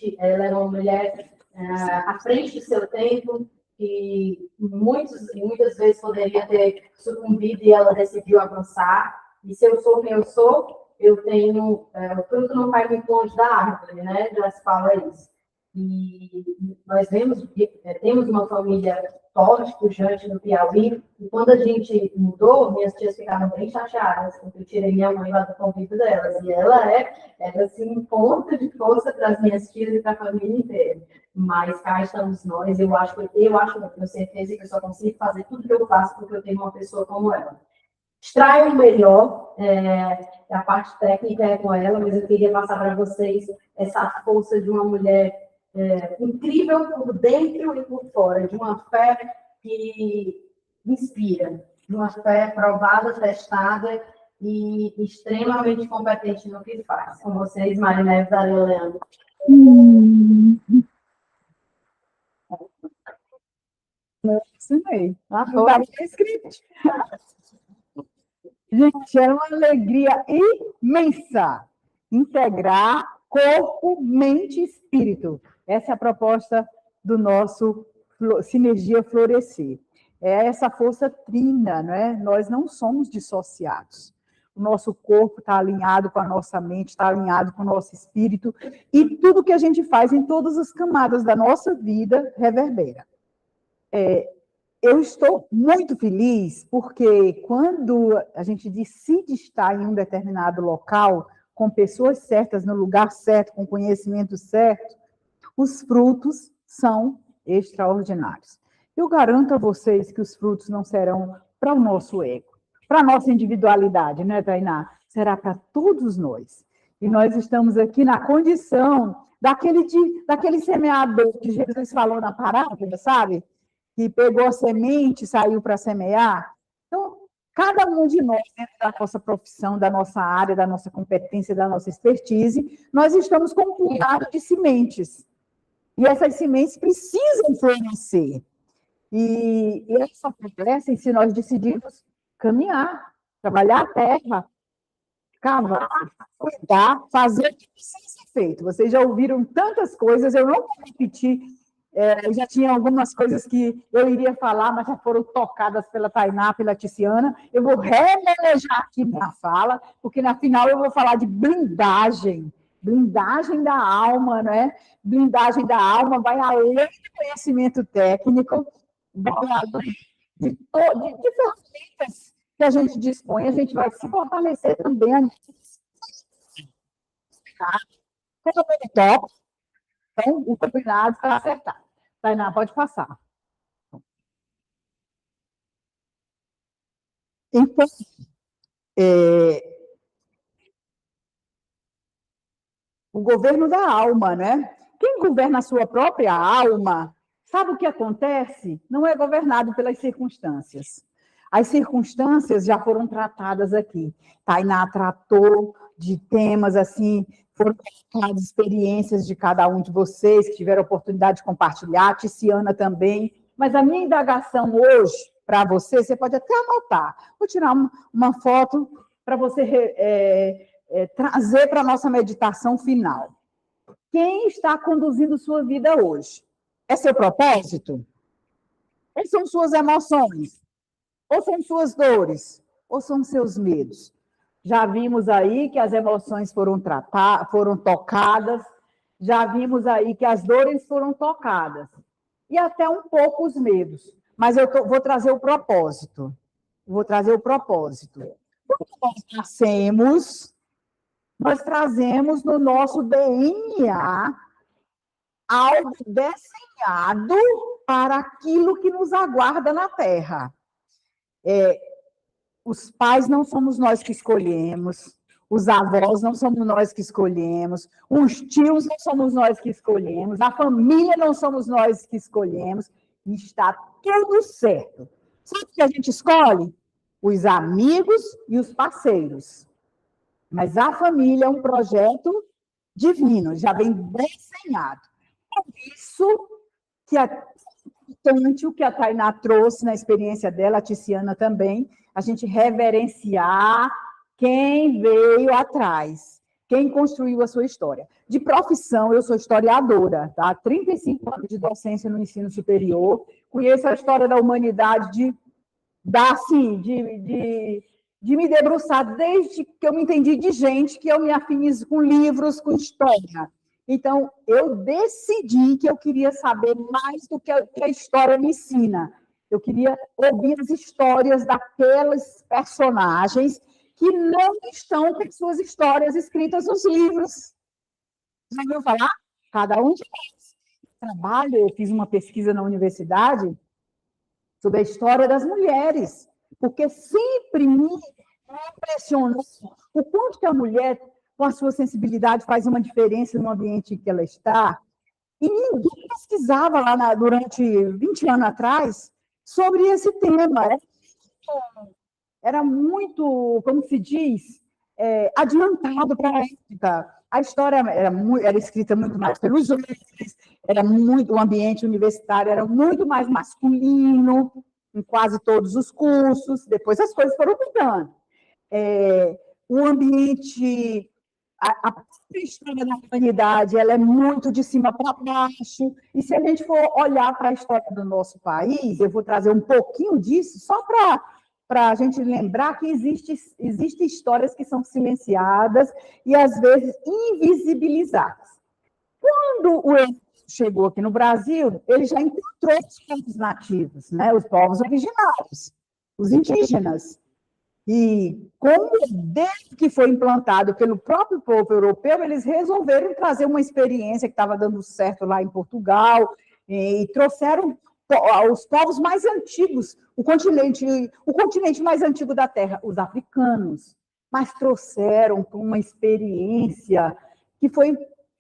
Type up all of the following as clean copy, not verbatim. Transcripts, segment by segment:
realmente ela era uma mulher à frente do seu tempo, que muitas vezes poderia ter sucumbido e ela decidiu avançar. E se eu sou quem eu sou, eu tenho... o fruto não cai muito longe da árvore, né? Já se fala isso. E nós temos uma família forte, pujante no Piauí, e quando a gente mudou, minhas tias ficaram bem chateadas, porque eu tirei minha mãe lá do convívio delas, e ela era assim, ponta de força para as minhas tias e para a família inteira. Mas cá estamos nós, eu tenho certeza que eu só consigo fazer tudo que eu faço porque eu tenho uma pessoa como ela. Extraio o melhor, a parte técnica é com ela, mas eu queria passar para vocês essa força de uma mulher incrível por dentro e por fora, de uma fé que inspira, de uma fé provada, testada e extremamente competente no que faz. Com vocês, Marinés da Leandro. Ensinei. Não estava escrito. Gente, é uma alegria imensa integrar corpo, mente e espírito. Essa é a proposta do nosso Sinergia Florescer. É essa força trina, né? Nós não somos dissociados. O nosso corpo está alinhado com a nossa mente, está alinhado com o nosso espírito, e tudo que a gente faz em todas as camadas da nossa vida reverbera. Eu estou muito feliz porque quando a gente decide estar em um determinado local, com pessoas certas, no lugar certo, com conhecimento certo, os frutos são extraordinários. Eu garanto a vocês que os frutos não serão para o nosso ego, para a nossa individualidade, né, Tainá? Será para todos nós. E nós estamos aqui na condição daquele semeador que Jesus falou na parábola, sabe? Que pegou a semente, saiu para semear. Então, cada um de nós, dentro da nossa profissão, da nossa área, da nossa competência, da nossa expertise, nós estamos com um punhado de sementes. E essas sementes precisam florescer. E elas só florescem se nós decidirmos caminhar, trabalhar a terra, cavar, cuidar, fazer o que precisa ser feito. Vocês já ouviram tantas coisas, eu não vou repetir. Eu já tinha algumas coisas que eu iria falar, mas já foram tocadas pela Tainá, pela Ticiana. Eu vou remanejar aqui minha fala, porque, na final, eu vou falar de blindagem. Blindagem da alma, né? Blindagem da alma vai além do conhecimento técnico, vai além de ferramentas que a gente dispõe, a gente vai se fortalecer também. Todo mundo top. Então, o combinado para acertar. Tainá, pode passar. Então, o governo da alma, né? Quem governa a sua própria alma, sabe o que acontece? Não é governado pelas circunstâncias. As circunstâncias já foram tratadas aqui. Tainá tratou de temas assim, foram colocadas experiências de cada um de vocês que tiveram a oportunidade de compartilhar, Ticiana também. Mas a minha indagação hoje, para você pode até anotar. Vou tirar uma foto para você trazer para a nossa meditação final. Quem está conduzindo sua vida hoje? É seu propósito? Ou são suas emoções? Ou são suas dores? Ou são seus medos? Já vimos aí que as emoções foram tocadas, já vimos aí que as dores foram tocadas, e até um pouco os medos. Mas eu vou trazer o propósito. Quando nós nascemos, nós trazemos no nosso DNA algo desenhado para aquilo que nos aguarda na Terra. Os pais não somos nós que escolhemos, os avós não somos nós que escolhemos, os tios não somos nós que escolhemos, a família não somos nós que escolhemos, e está tudo certo. Sabe o que a gente escolhe? Os amigos e os parceiros. Mas a família é um projeto divino, já vem desenhado. Por isso que é importante o que a Tainá trouxe na experiência dela, a Ticiana também, a gente reverenciar quem veio atrás. quem construiu a sua história. De profissão, eu sou historiadora, tá? 35 anos de docência no ensino superior, conheço a história da humanidade de me debruçar desde que eu me entendi de gente, que eu me afinizo com livros, com história. Então, eu decidi que eu queria saber mais do que a história me ensina. Eu queria ouvir as histórias daqueles personagens que não estão com suas histórias escritas nos livros. Já ouviu falar? Cada um de nós. Trabalho, eu fiz uma pesquisa na universidade sobre a história das mulheres, porque sempre me impressionou o quanto que a mulher, com a sua sensibilidade, faz uma diferença no ambiente em que ela está. E ninguém pesquisava lá durante 20 anos atrás sobre esse tema. Era muito, como se diz, adiantado para a época. A história era escrita muito mais pelos homens, o ambiente universitário era muito mais masculino, em quase todos os cursos, depois as coisas foram mudando. O ambiente, a história da humanidade, ela é muito de cima para baixo, e se a gente for olhar para a história do nosso país, eu vou trazer um pouquinho disso, só para a gente lembrar que existem histórias que são silenciadas e, às vezes, invisibilizadas. Quando o Enem chegou aqui no Brasil, ele já encontrou os povos nativos, né? Os povos originários, os indígenas. E, como desde que foi implantado pelo próprio povo europeu, eles resolveram trazer uma experiência que estava dando certo lá em Portugal e trouxeram os povos mais antigos, o continente mais antigo da Terra, os africanos, mas trouxeram uma experiência que foi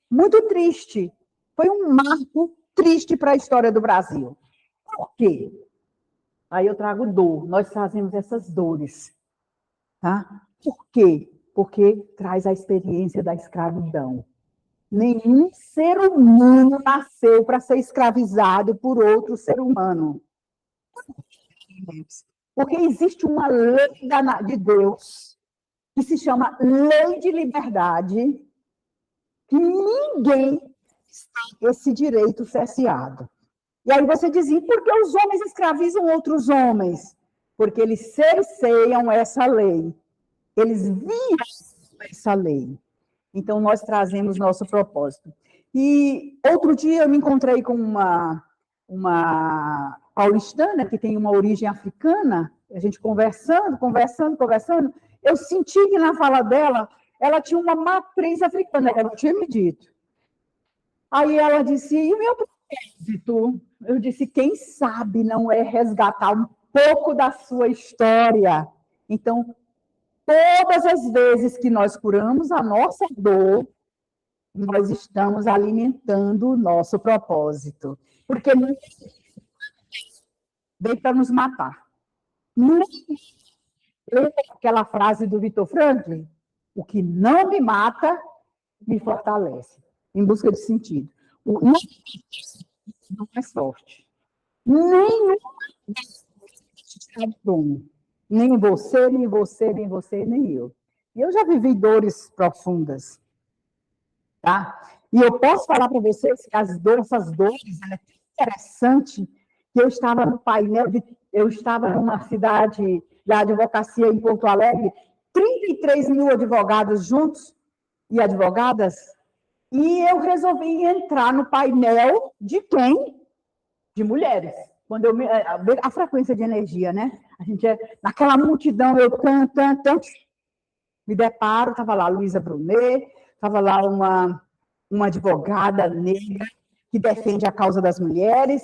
muito triste, foi um marco triste para a história do Brasil. Por quê? Aí eu trago dor, nós trazemos essas dores. Tá? Por quê? Porque traz a experiência da escravidão. Nenhum ser humano nasceu para ser escravizado por outro ser humano. Porque existe uma lei de Deus que se chama Lei de Liberdade, que ninguém tem esse direito cerceado. E aí você dizia, por que os homens escravizam outros homens? Porque eles cerceiam essa lei. Eles violam essa lei. Então, nós trazemos nosso propósito. E outro dia eu me encontrei com uma paulistana que tem uma origem africana, a gente conversando, eu senti que na fala dela, ela tinha uma matriz africana, ela não tinha me dito. Aí ela disse, e o meu propósito? Eu disse, quem sabe não é resgatar um pouco da sua história. Então, todas as vezes que nós curamos a nossa dor, nós estamos alimentando o nosso propósito. Porque não veio para nos matar. Lembra aquela frase do Viktor Frankl? O que não me mata, me fortalece. Em busca de sentido. O não é sorte. Nenhum nem você, nem você, nem você, nem eu. E eu já vivi dores profundas. Tá? E eu posso falar para vocês que essas dores, é interessante, que eu estava no painel, eu estava numa cidade da advocacia em Porto Alegre, 33 mil advogados juntos e advogadas, e eu resolvi entrar no painel de quem? De mulheres. Quando a frequência de energia, né? A gente naquela multidão, eu tanto, me deparo, estava lá Luísa Brunet, estava lá uma advogada negra que defende a causa das mulheres,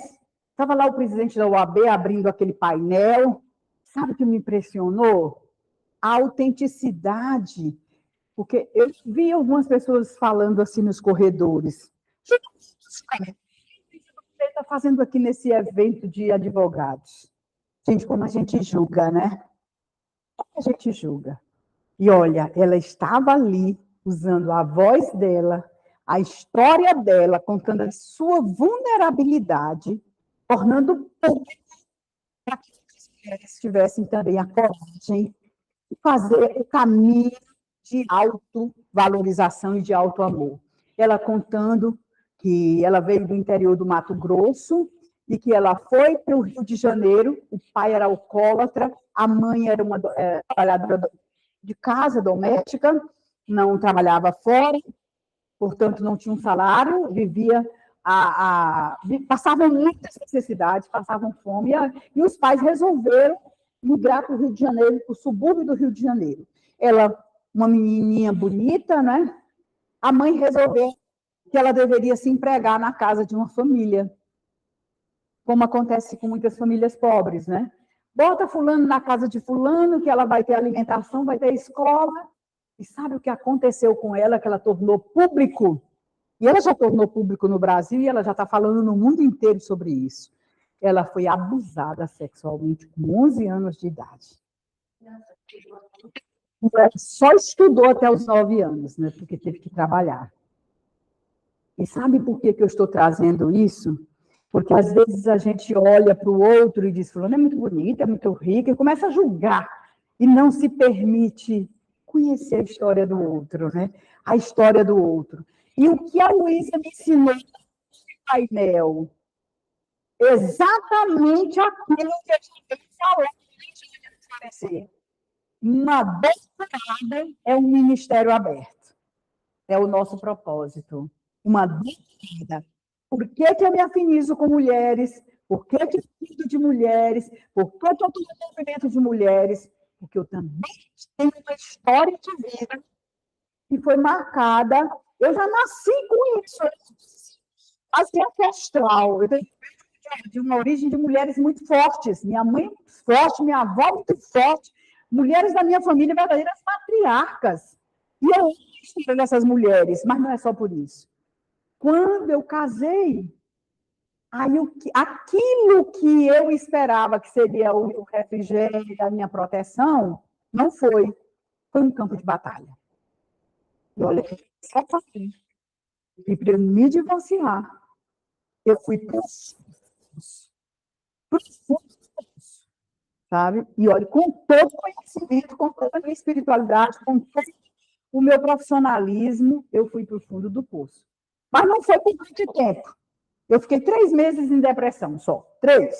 estava lá o presidente da OAB abrindo aquele painel. Sabe o que me impressionou? A autenticidade, porque eu vi algumas pessoas falando assim nos corredores. Está fazendo aqui nesse evento de advogados? Gente, como a gente julga, né? Como a gente julga. E olha, ela estava ali, usando a voz dela, a história dela, contando a sua vulnerabilidade, tornando público para que as mulheres tivessem também a coragem de fazer o caminho de autovalorização e de autoamor. Ela contando que ela veio do interior do Mato Grosso e que ela foi para o Rio de Janeiro, o pai era alcoólatra, a mãe era uma trabalhadora de casa, doméstica, não trabalhava fora, portanto, não tinha um salário, vivia passavam muitas necessidades, passavam fome, e os pais resolveram migrar para o Rio de Janeiro, para o subúrbio do Rio de Janeiro. Ela, uma menininha bonita, né? A mãe resolveu que ela deveria se empregar na casa de uma família, como acontece com muitas famílias pobres, né? Bota fulano na casa de fulano, que ela vai ter alimentação, vai ter escola. E sabe o que aconteceu com ela, que ela tornou público? E ela já tornou público no Brasil e ela já está falando no mundo inteiro sobre isso. Ela foi abusada sexualmente com 11 anos de idade. Só estudou até os 9 anos, né? Porque teve que trabalhar. E sabe por que eu estou trazendo isso? Porque às vezes a gente olha para o outro e diz, fulano é muito bonita, é muito rica, e começa a julgar, e não se permite conhecer a história do outro, né? A história do outro. E o que a Luísa me ensinou no painel? Exatamente aquilo que a gente vem falando. Uma doutorada é um ministério aberto. É o nosso propósito. Uma doutorada. Por que eu me afinizo com mulheres? Por que eu cuido de mulheres? Por que eu estou no movimento de mulheres? Porque eu também tenho uma história de vida que foi marcada. Eu já nasci com isso. Assim, ancestral. Eu tenho de uma origem de mulheres muito fortes. Minha mãe muito forte, minha avó muito forte. Mulheres da minha família, verdadeiras matriarcas. E eu amo dessas mulheres, mas não é só por isso. Quando eu casei, aí aquilo que eu esperava que seria o refrigério da minha proteção, não foi. Foi um campo de batalha. E olha que só falei. E para eu me divorciar, eu fui profundo, sabe? E olha, com todo o conhecimento, com toda a minha espiritualidade, com todo o meu profissionalismo, eu fui para o fundo do poço. Mas não foi por muito tempo. Eu fiquei 3 meses em depressão só. 3.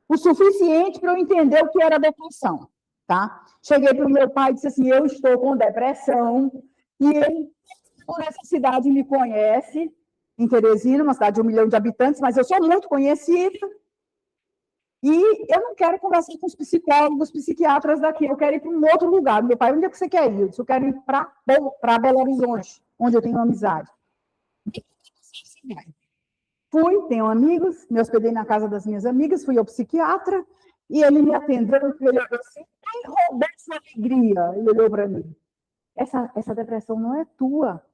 O suficiente para eu entender o que era depressão. Tá? Cheguei para o meu pai e disse assim, eu estou com depressão. E ele, por essa cidade, me conhece, em Teresina, uma cidade de 1 milhão de habitantes, mas eu sou muito conhecida. E eu não quero conversar com os psicólogos, psiquiatras daqui, eu quero ir para um outro lugar. Meu pai, onde é que você quer ir? Eu disse, eu quero ir para Belo Horizonte, onde eu tenho amizade. Fui, tenho amigos, me hospedei na casa das minhas amigas, fui ao psiquiatra, e ele me atendeu, ele olhou assim, quem roubou sua alegria? Ele olhou para mim. Essa depressão não é tua.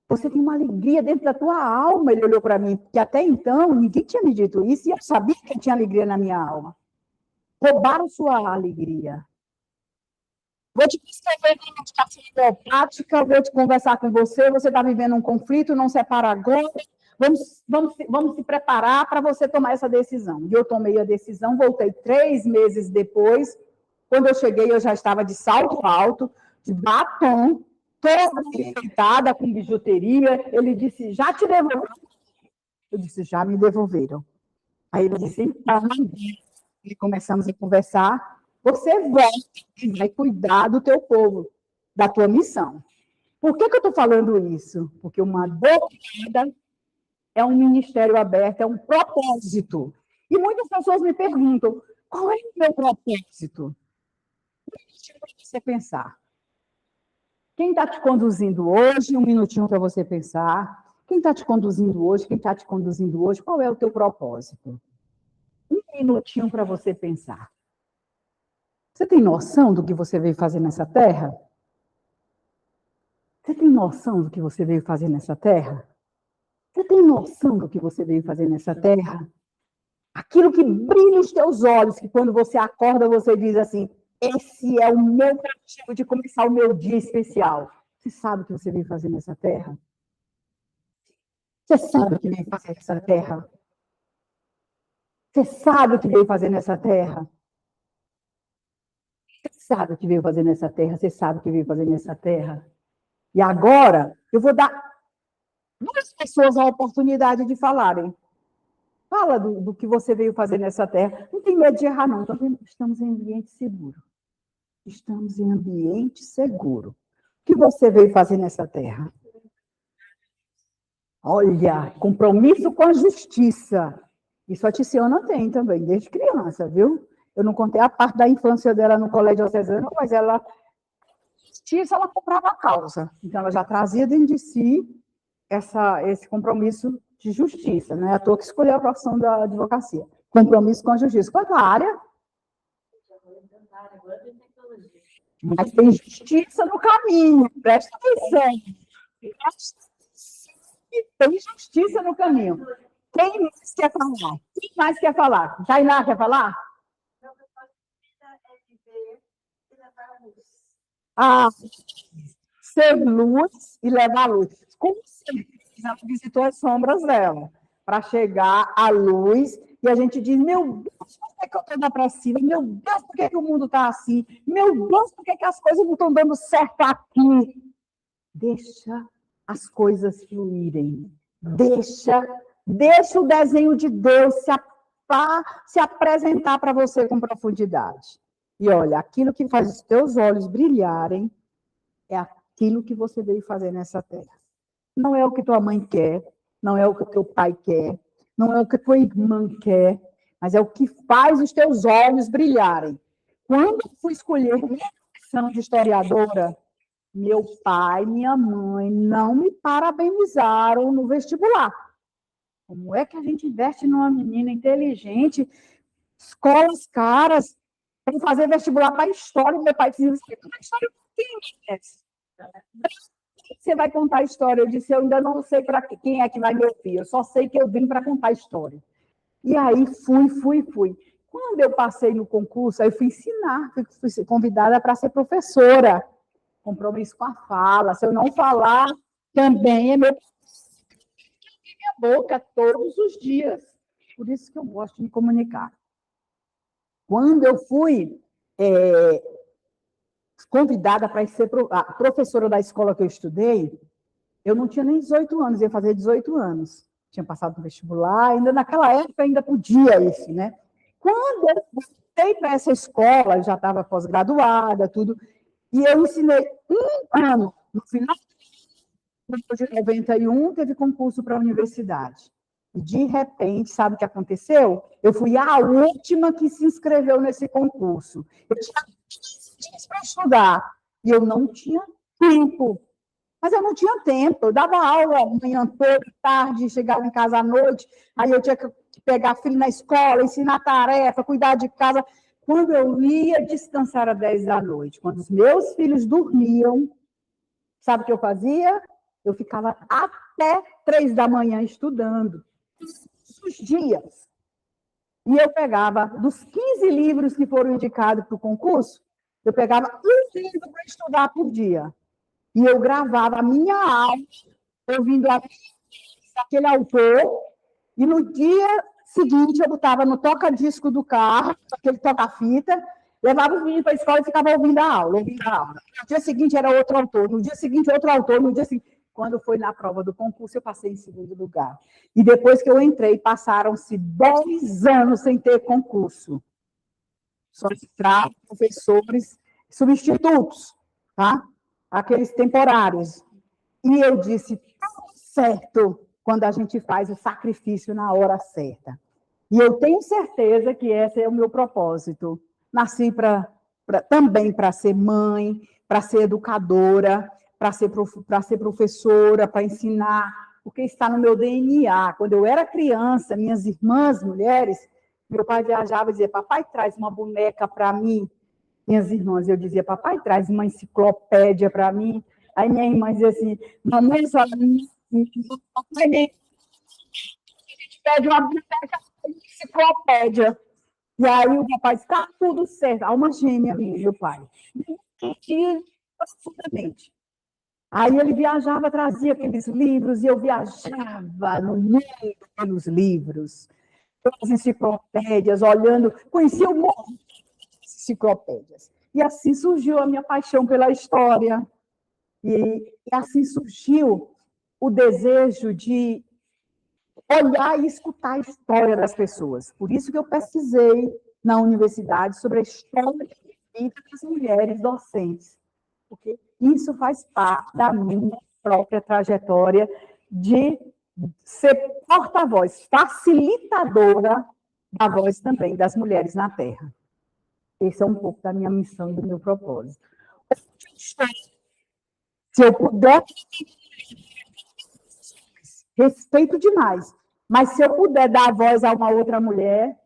Você tem uma alegria dentro da tua alma, ele olhou para mim, porque até então ninguém tinha me dito isso, e eu sabia que tinha alegria na minha alma. Roubaram sua alegria. Vou te prescrever uma medicação homeopática, vou te conversar com você está vivendo um conflito, não separa agora, vamos se preparar para você tomar essa decisão. E eu tomei a decisão, voltei 3 meses depois, quando eu cheguei eu já estava de salto alto, de batom, toda enfeitada com bijuteria. Ele disse, já te devolveram? Eu disse, já me devolveram. Aí ele disse, então, e começamos a conversar, você volta e vai cuidar do teu povo, da tua missão. Por que eu estou falando isso? Porque uma doutorada é um ministério aberto, é um propósito. E muitas pessoas me perguntam, qual é o meu propósito? Deixa você pensar. Quem está te conduzindo hoje, 1 minutinho para você pensar. Quem está te conduzindo hoje, quem está te conduzindo hoje, qual é o teu propósito? 1 minutinho para você pensar. Você tem noção do que você veio fazer nessa terra? Você tem noção do que você veio fazer nessa terra? Você tem noção do que você veio fazer nessa terra? Aquilo que brilha os teus olhos, que quando você acorda, você diz assim, esse é o meu motivo de começar o meu dia especial. Você sabe o que você veio fazer nessa terra? Você sabe o que veio fazer nessa terra? Você sabe o que veio fazer nessa terra? Você sabe o que veio fazer nessa terra, você sabe o que veio fazer nessa terra. E agora, eu vou dar duas pessoas a oportunidade de falarem. Fala do que você veio fazer nessa terra. Não tem medo de errar, não. Estamos em ambiente seguro. Estamos em ambiente seguro. O que você veio fazer nessa terra? Olha, compromisso com a justiça. Isso a Ticiana tem também, desde criança, viu? Eu não contei a parte da infância dela no colégio diocesano, mas ela, justiça, ela comprava a causa. Então, ela já trazia dentro de si esse compromisso de justiça, né? À toa que escolheu a profissão da advocacia. Compromisso com a justiça. Qual é a área? Mas tem justiça no caminho, presta atenção. Tem justiça no caminho. Quem mais quer falar? Quem mais quer falar? Tainá quer falar? Ah, ser luz e levar luz. Como ela visitou as sombras dela, para chegar à luz, e a gente diz, meu Deus, por que eu estou depressiva? Meu Deus, por que o mundo está assim? Meu Deus, por que as coisas não estão dando certo aqui? Deixa as coisas fluírem. Deixa o desenho de Deus se apresentar para você com profundidade. E olha, aquilo que faz os teus olhos brilharem é aquilo que você veio fazer nessa terra. Não é o que tua mãe quer, não é o que teu pai quer, não é o que tua irmã quer, mas é o que faz os teus olhos brilharem. Quando eu fui escolher minha profissão de historiadora, meu pai e minha mãe não me parabenizaram no vestibular. Como é que a gente investe numa menina inteligente, escolas caras, para fazer vestibular para história? Meu pai dizia, você vai contar história para quem? Você vai contar a história? Eu disse, eu ainda não sei para quem é que vai me ouvir, eu só sei que eu vim para contar a história. E aí fui. Quando eu passei no concurso, aí eu fui ensinar, fui convidada para ser professora. Compromisso com a fala. Se eu não falar, também é minha boca todos os dias. Por isso que eu gosto de me comunicar. Quando eu fui convidada para ser professora da escola que eu estudei, eu não tinha nem 18 anos, ia fazer 18 anos. Tinha passado no vestibular, ainda naquela época ainda podia isso, né? Quando eu voltei para essa escola, eu já estava pós-graduada, tudo, e eu ensinei um ano. No final de 91, teve concurso para a universidade. E, de repente, sabe o que aconteceu? Eu fui a última que se inscreveu nesse concurso. Eu tinha 15 dias para estudar, e eu não tinha tempo. Mas eu não tinha tempo. Eu dava aula manhã toda, tarde, chegava em casa à noite, aí eu tinha que pegar filho na escola, ensinar tarefa, cuidar de casa. Quando eu ia descansar às 10 da noite, quando os meus filhos dormiam, sabe o que eu fazia? Eu ficava até 3 da manhã estudando, todos os dias. E eu pegava, dos 15 livros que foram indicados para o concurso, eu pegava um livro para estudar por dia. E eu gravava a minha aula, ouvindo aquele autor, e no dia seguinte eu botava no toca-disco do carro, aquele toca-fita, levava os meninos para a escola e ficava ouvindo a aula. No dia seguinte era outro autor, no dia seguinte outro autor, no dia seguinte... Quando foi na prova do concurso, eu passei em segundo lugar. E depois que eu entrei, passaram-se 10 anos sem ter concurso. Só entraram professores substitutos, tá? Aqueles temporários. E eu disse, tudo certo quando a gente faz o sacrifício na hora certa. E eu tenho certeza que esse é o meu propósito. Nasci também para ser mãe, para ser educadora, para ser professora, para ensinar, porque está no meu DNA. Quando eu era criança, minhas irmãs, mulheres, meu pai viajava e dizia, papai, traz uma boneca para mim. Minhas irmãs, eu dizia, papai, traz uma enciclopédia para mim. Aí minha irmã dizia assim, mamãe, só papai, a gente pede uma boneca, uma enciclopédia. E aí o papai disse, está tudo certo. Alma gêmea, meu pai. E profundamente. Aí ele viajava, trazia aqueles livros, e eu viajava no mundo pelos livros, pelas enciclopédias, olhando, conhecia o mundo das enciclopédias. E assim surgiu a minha paixão pela história. E assim surgiu o desejo de olhar e escutar a história das pessoas. Por isso que eu pesquisei na universidade sobre a história de vida das mulheres docentes. Porque isso faz parte da minha própria trajetória de ser porta-voz, facilitadora da voz também das mulheres na Terra. Esse é um pouco da minha missão e do meu propósito. Se eu puder, respeito demais, mas se eu puder dar voz a uma outra mulher,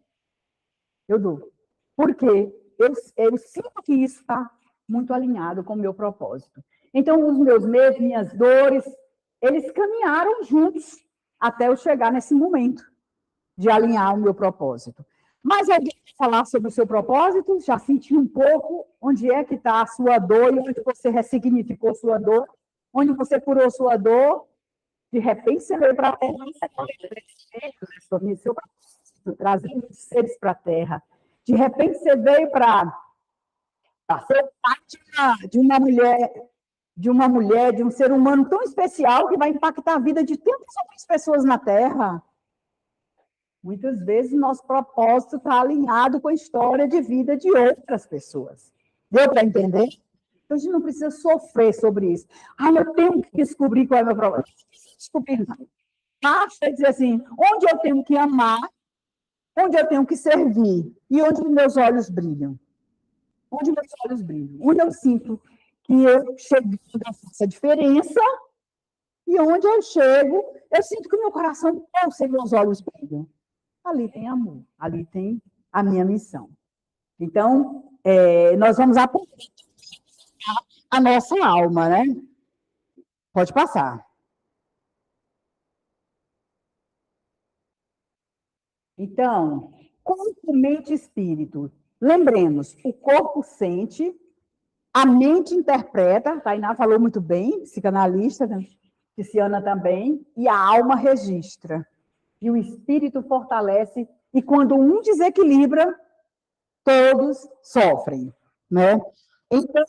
eu dou. Por quê? Eu sinto que isso está muito alinhado com o meu propósito. Então, os meus medos, minhas dores, eles caminharam juntos até eu chegar nesse momento de alinhar o meu propósito. Mas alguém quer falar sobre o seu propósito? Já sentiu um pouco onde é que está a sua dor e onde você ressignificou sua dor? Onde você curou sua dor? De repente, você veio para a Terra trazendo os seres para a Terra. De repente, você veio para ser parte de uma mulher, de um ser humano tão especial que vai impactar a vida de tantas outras pessoas na Terra. Muitas vezes, nosso propósito está alinhado com a história de vida de outras pessoas. Deu para entender? Então, a gente não precisa sofrer sobre isso. Eu tenho que descobrir qual é o meu propósito. Descobrir, não. Basta dizer assim, onde eu tenho que amar, onde eu tenho que servir e onde meus olhos brilham. Onde meus olhos brilham. Onde eu sinto que eu chego a fazer diferença e onde eu chego, eu sinto que o meu coração pulsa e meus olhos brilham. Ali tem amor, ali tem a minha missão. Então, nós vamos aprender a nossa alma, né? Pode passar. Então, corpo, mente e espírito. Lembremos, o corpo sente, a mente interpreta, a Tainá falou muito bem, psicanalista, Tiziana também, e a alma registra. E o espírito fortalece, e quando um desequilibra, todos sofrem, né? Então,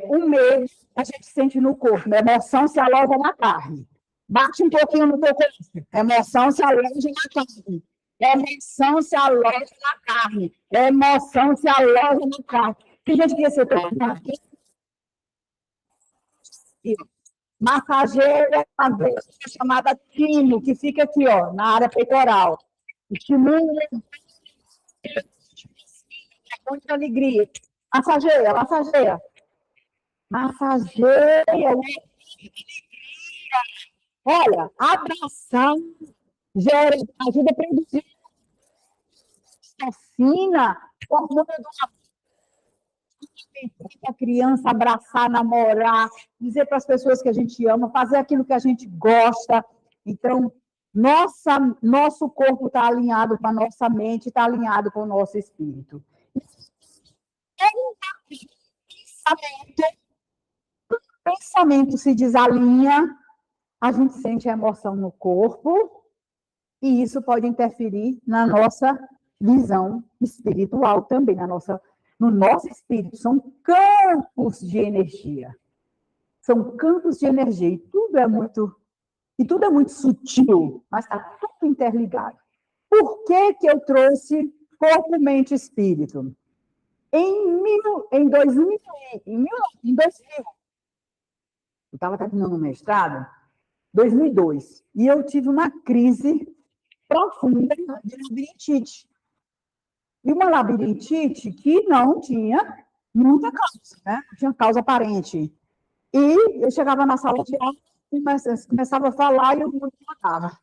o medo a gente sente no corpo, a emoção se aloja na carne. Bate um pouquinho no teu corpo, a emoção se aloja na carne. A emoção se aloja na carne. A emoção se aloja na carne. Tem gente que ia ser massageira, chamada timo, que fica aqui, ó, na área peitoral. Estimula muita alegria. Massageia, massageia. Massageia. Olha, abração ajuda a produzir ocitocina, hormônio do a criança abraçar, namorar, dizer para as pessoas que a gente ama, fazer aquilo que a gente gosta. Então, nosso corpo está alinhado com a nossa mente, está alinhado com o nosso espírito. O pensamento se desalinha, a gente sente a emoção no corpo, e isso pode interferir na nossa visão espiritual também, no nosso espírito. São campos de energia. São campos de energia. E tudo é muito sutil, mas está tudo interligado. Por que eu trouxe corpo, mente e espírito? Em 2000, eu estava terminando o mestrado, 2002, e eu tive uma crise profunda de labirintite. E uma labirintite que não tinha muita causa, né? Não tinha causa aparente. E eu chegava na sala de aula, começava a falar e eu não voltava.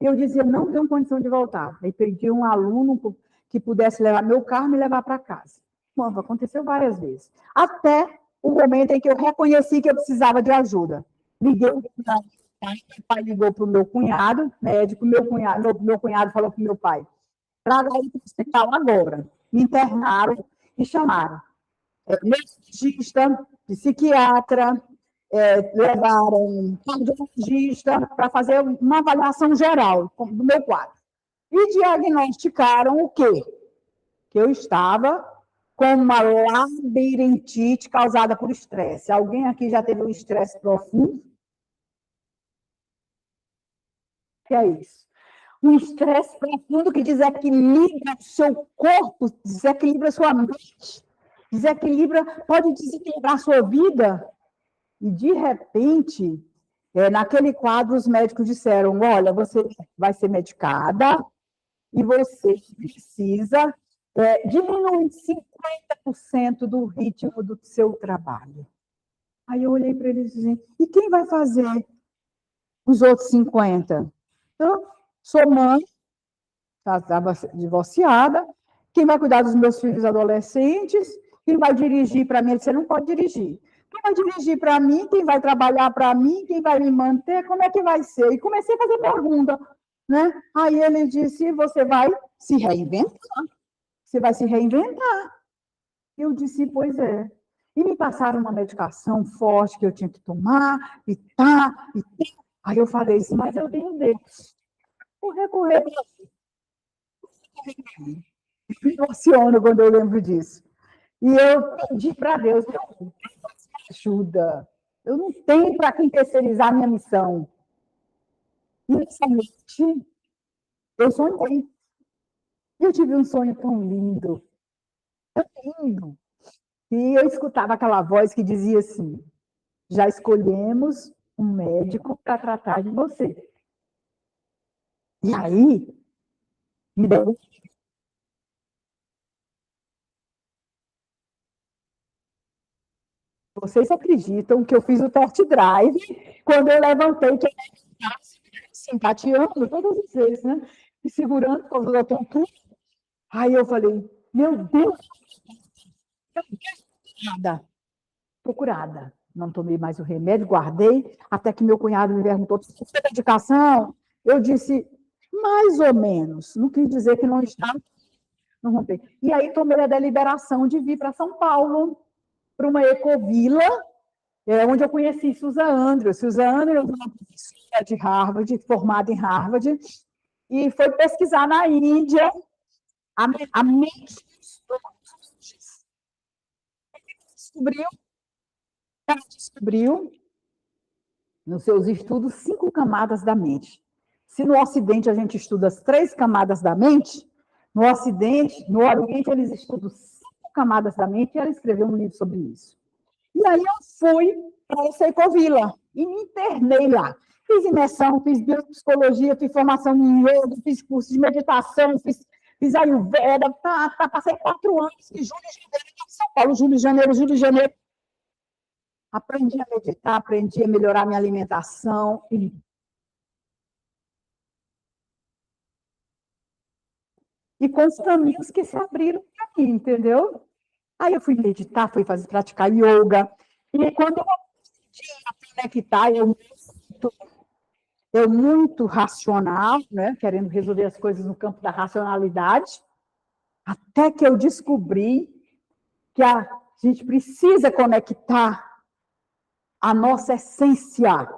Eu dizia, não tenho condição de voltar. Aí pedi um aluno que pudesse levar meu carro e me levar para casa. Bom, aconteceu várias vezes. Até o momento em que eu reconheci que eu precisava de ajuda. Liguei para o meu pai, ligou para o meu cunhado, médico, meu cunhado falou para o meu pai, traga ele para o hospital agora. Me internaram e chamaram. Neurologista, psiquiatra, levaram cardiologista para fazer uma avaliação geral do meu quadro. E diagnosticaram o quê? Que eu estava como uma labirintite causada por estresse. Alguém aqui já teve um estresse profundo? O que é isso? Um estresse profundo que desequilibra o seu corpo, desequilibra a sua mente, pode desequilibrar a sua vida. E, de repente, naquele quadro, os médicos disseram, olha, você vai ser medicada e você precisa diminuir 50% do ritmo do seu trabalho. Aí eu olhei para eles e disse, e quem vai fazer os outros 50%? Então, sou mãe, estava divorciada, quem vai cuidar dos meus filhos adolescentes, quem vai dirigir para mim? Você não pode dirigir. Quem vai dirigir para mim? Quem vai trabalhar para mim? Quem vai me manter? Como é que vai ser? E comecei a fazer pergunta, né? Aí ele disse, você vai se reinventar. Você vai se reinventar. Eu disse, pois é. E me passaram uma medicação forte que eu tinha que tomar, e tá, e tem. Aí eu falei assim, mas eu tenho Deus. Vou recorrer a Deus. Me emociono quando eu lembro disso. E eu pedi para Deus, me ajuda. Eu não tenho para quem terceirizar a minha missão. E nessa noite, eu sonhei. Eu tive um sonho tão lindo, tão lindo. E eu escutava aquela voz que dizia assim, já escolhemos um médico para tratar de você. E aí, me deu. Vocês acreditam que eu fiz o test drive quando eu levantei, que eu simpatia todas as vezes, né? Me segurando por causa da tontura. Aí eu falei, meu Deus, estou curada. Não tomei mais o remédio, guardei, até que meu cunhado me perguntou, você tem medicação? Eu disse, mais ou menos. Não quis dizer que não estava, não rompei. E aí tomei a deliberação de vir para São Paulo, para uma ecovila, onde eu conheci Susan Andrews. Susan Andrews é uma professora de Harvard, formada em Harvard, e foi pesquisar na Índia a mente dos monges. Ela descobriu, nos seus estudos, 5 camadas da mente. Se no Ocidente a gente estuda as 3 camadas da mente, no Oriente eles estudam 5 camadas da mente, e ela escreveu um livro sobre isso. E aí eu fui para essa ecovila e me internei lá. Fiz imersão, fiz biopsicologia, fiz formação em yoga, fiz curso de meditação, fiz Ayurveda, passei 4 anos em julho e janeiro em São Paulo, julho e janeiro. Aprendi a meditar, aprendi a melhorar minha alimentação. E com os caminhos que se abriram para mim, entendeu? Aí eu fui meditar, fui praticar yoga. E quando eu aprendi a conectar, eu muito racional, né? Querendo resolver as coisas no campo da racionalidade, até que eu descobri que a gente precisa conectar a nossa essência,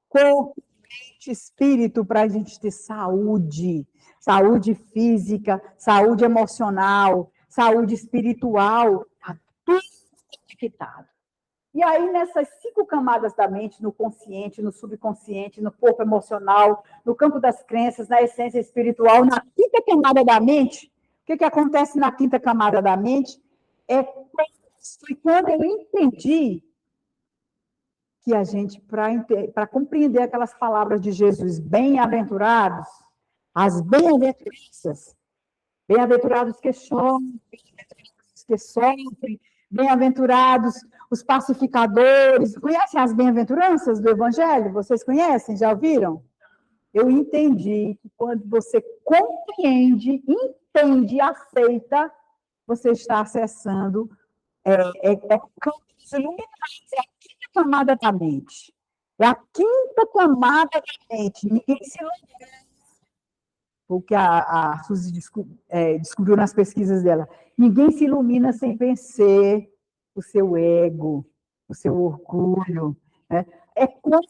corpo, mente, espírito, para a gente ter saúde, saúde física, saúde emocional, saúde espiritual, está tudo conectado. E aí, nessas 5 camadas da mente, no consciente, no subconsciente, no corpo emocional, no campo das crenças, na essência espiritual, na 5ª camada da mente, o que acontece na 5ª camada da mente? Foi quando eu entendi que a gente, para compreender aquelas palavras de Jesus, bem-aventurados, as bem-aventuranças, bem-aventurados que choram, bem-aventurados que sofrem, bem-aventurados os pacificadores. Conhecem as bem-aventuranças do Evangelho? Vocês conhecem? Já ouviram? Eu entendi que quando você compreende, entende, aceita, você está acessando campos iluminados, é a 5ª camada da mente. É a 5ª camada da mente. Ninguém se ilumina. O que a Suzy descobriu nas pesquisas dela. Ninguém se ilumina sem vencer o seu ego, o seu orgulho. Né? É como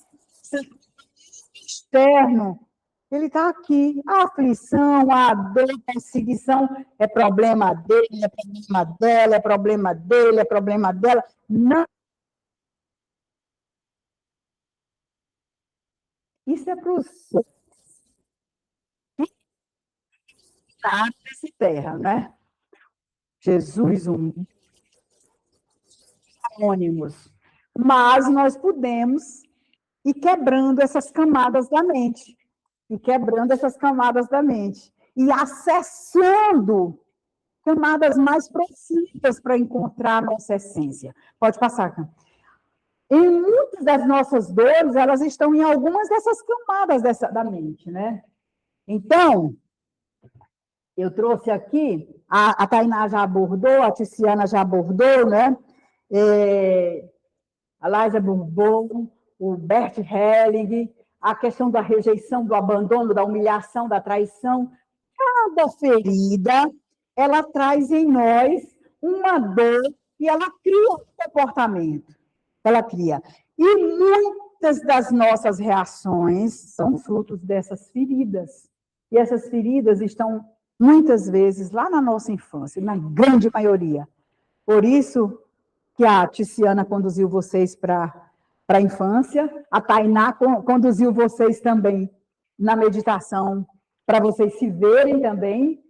externo Ele está aqui. A aflição, a dor, a perseguição é problema dele, é problema dela, é problema dele, é problema dela. Não. Isso é para os dessa terra, né? Jesus, um anônimos. Mas nós podemos ir quebrando essas camadas da mente. E quebrando essas camadas da mente. E acessando camadas mais profundas para encontrar a nossa essência. Pode passar, Cam. E muitas das nossas dores, elas estão em algumas dessas camadas da mente, né? Então, eu trouxe aqui, a Tainá já abordou, a Tiziana já abordou, né? A Liza Bourbon, o Bert Helling, a questão da rejeição, do abandono, da humilhação, da traição. Cada ferida, ela traz em nós uma dor e ela cria um comportamento. Ela cria. E muitas das nossas reações são frutos dessas feridas. E essas feridas estão, muitas vezes, lá na nossa infância, na grande maioria. Por isso que a Tiziana conduziu vocês para a infância, a Tainá conduziu vocês também na meditação, para vocês se verem também,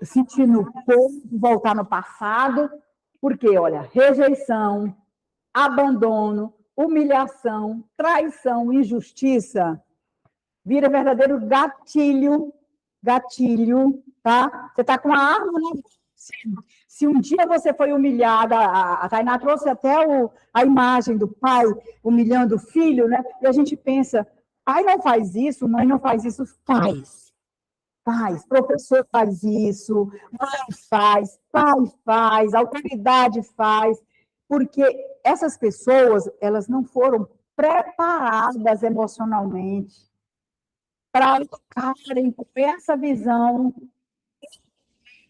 sentir no corpo, voltar no passado, porque, olha, rejeição, abandono, humilhação, traição, injustiça, vira verdadeiro gatilho, tá? Você está com a arma, né? Se um dia você foi humilhada, a Tainá trouxe até a imagem do pai humilhando o filho, né? E a gente pensa, pai não faz isso, mãe não faz isso, faz, professor faz isso, mãe faz, pai faz, autoridade faz, porque essas pessoas, elas não foram preparadas emocionalmente para ficarem com essa visão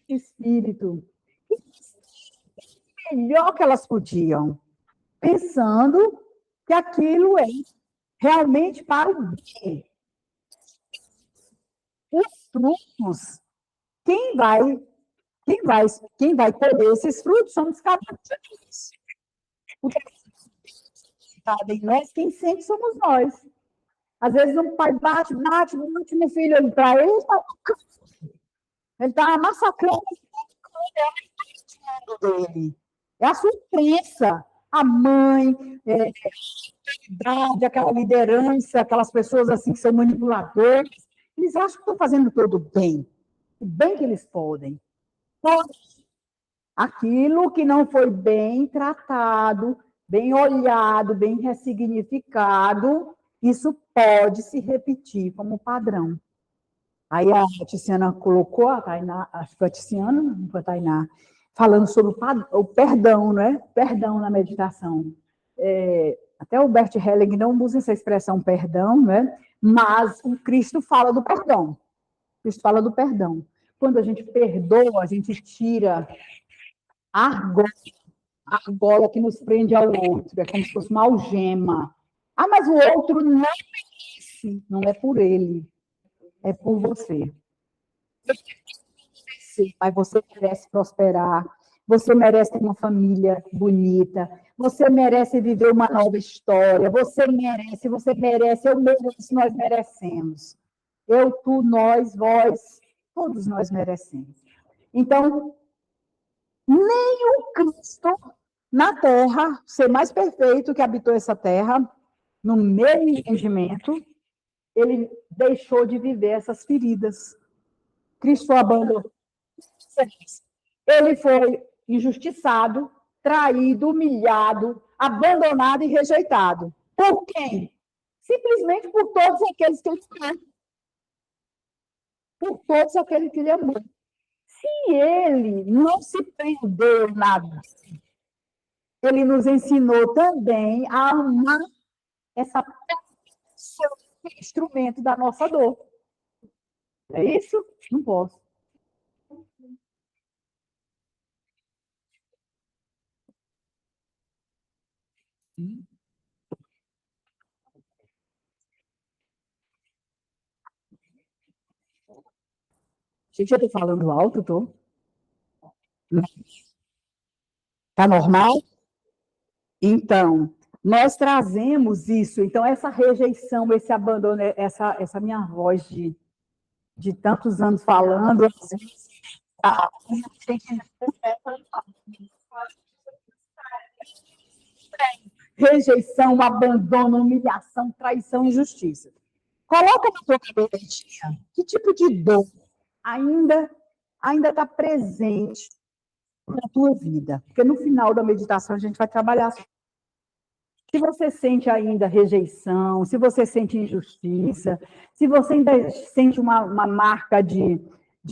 de espírito. Melhor que elas podiam, pensando que aquilo é realmente para o bem. Os frutos, quem vai, quem vai colher esses frutos somos cada um de nós. Porque em nós, quem sente somos nós. Às vezes um pai bate no último filho, ele para ele está massacrando o dele. É a sua crença. A mãe, aquela liderança, aquelas pessoas assim que são manipuladoras, eles acham que estão fazendo todo bem, o bem que eles podem. Aquilo que não foi bem tratado, bem olhado, bem ressignificado, isso pode se repetir como padrão. Aí a Tiziana colocou, a Tainá, acho que foi a Tiziana, não foi a Tainá, falando sobre o perdão, né? Perdão na meditação. Até o Bert Helling não usa essa expressão perdão, né? Mas o Cristo fala do perdão. O Cristo fala do perdão. Quando a gente perdoa, a gente tira a argola que nos prende ao outro. É como se fosse uma algema. Ah, mas o outro não merece. Não é por ele, é por você. Mas você merece prosperar, você merece ter uma família bonita, você merece viver uma nova história, você merece, eu mereço, nós merecemos. Eu, tu, nós, vós, todos nós merecemos. Então, nem o Cristo na Terra, ser mais perfeito que habitou essa Terra, no meu entendimento, ele deixou de viver essas feridas. Cristo abandonou. Ele foi injustiçado, traído, humilhado, abandonado e rejeitado. Por quem? Simplesmente por todos aqueles que ele amou. Por todos aqueles que ele amou. Se ele não se prendeu nada, ele nos ensinou também a amar essa pessoa, instrumento da nossa dor. É isso? Não posso. Gente, eu estou falando alto, tô? Tá normal? Então, nós trazemos isso. Então, essa rejeição, esse abandono, essa minha voz de tantos anos falando, a gente rejeição, abandono, humilhação, traição, injustiça. Coloca na tua cabeça que tipo de dor ainda está presente na tua vida. Porque no final da meditação a gente vai trabalhar. Se você sente ainda rejeição, se você sente injustiça, se você ainda sente uma marca de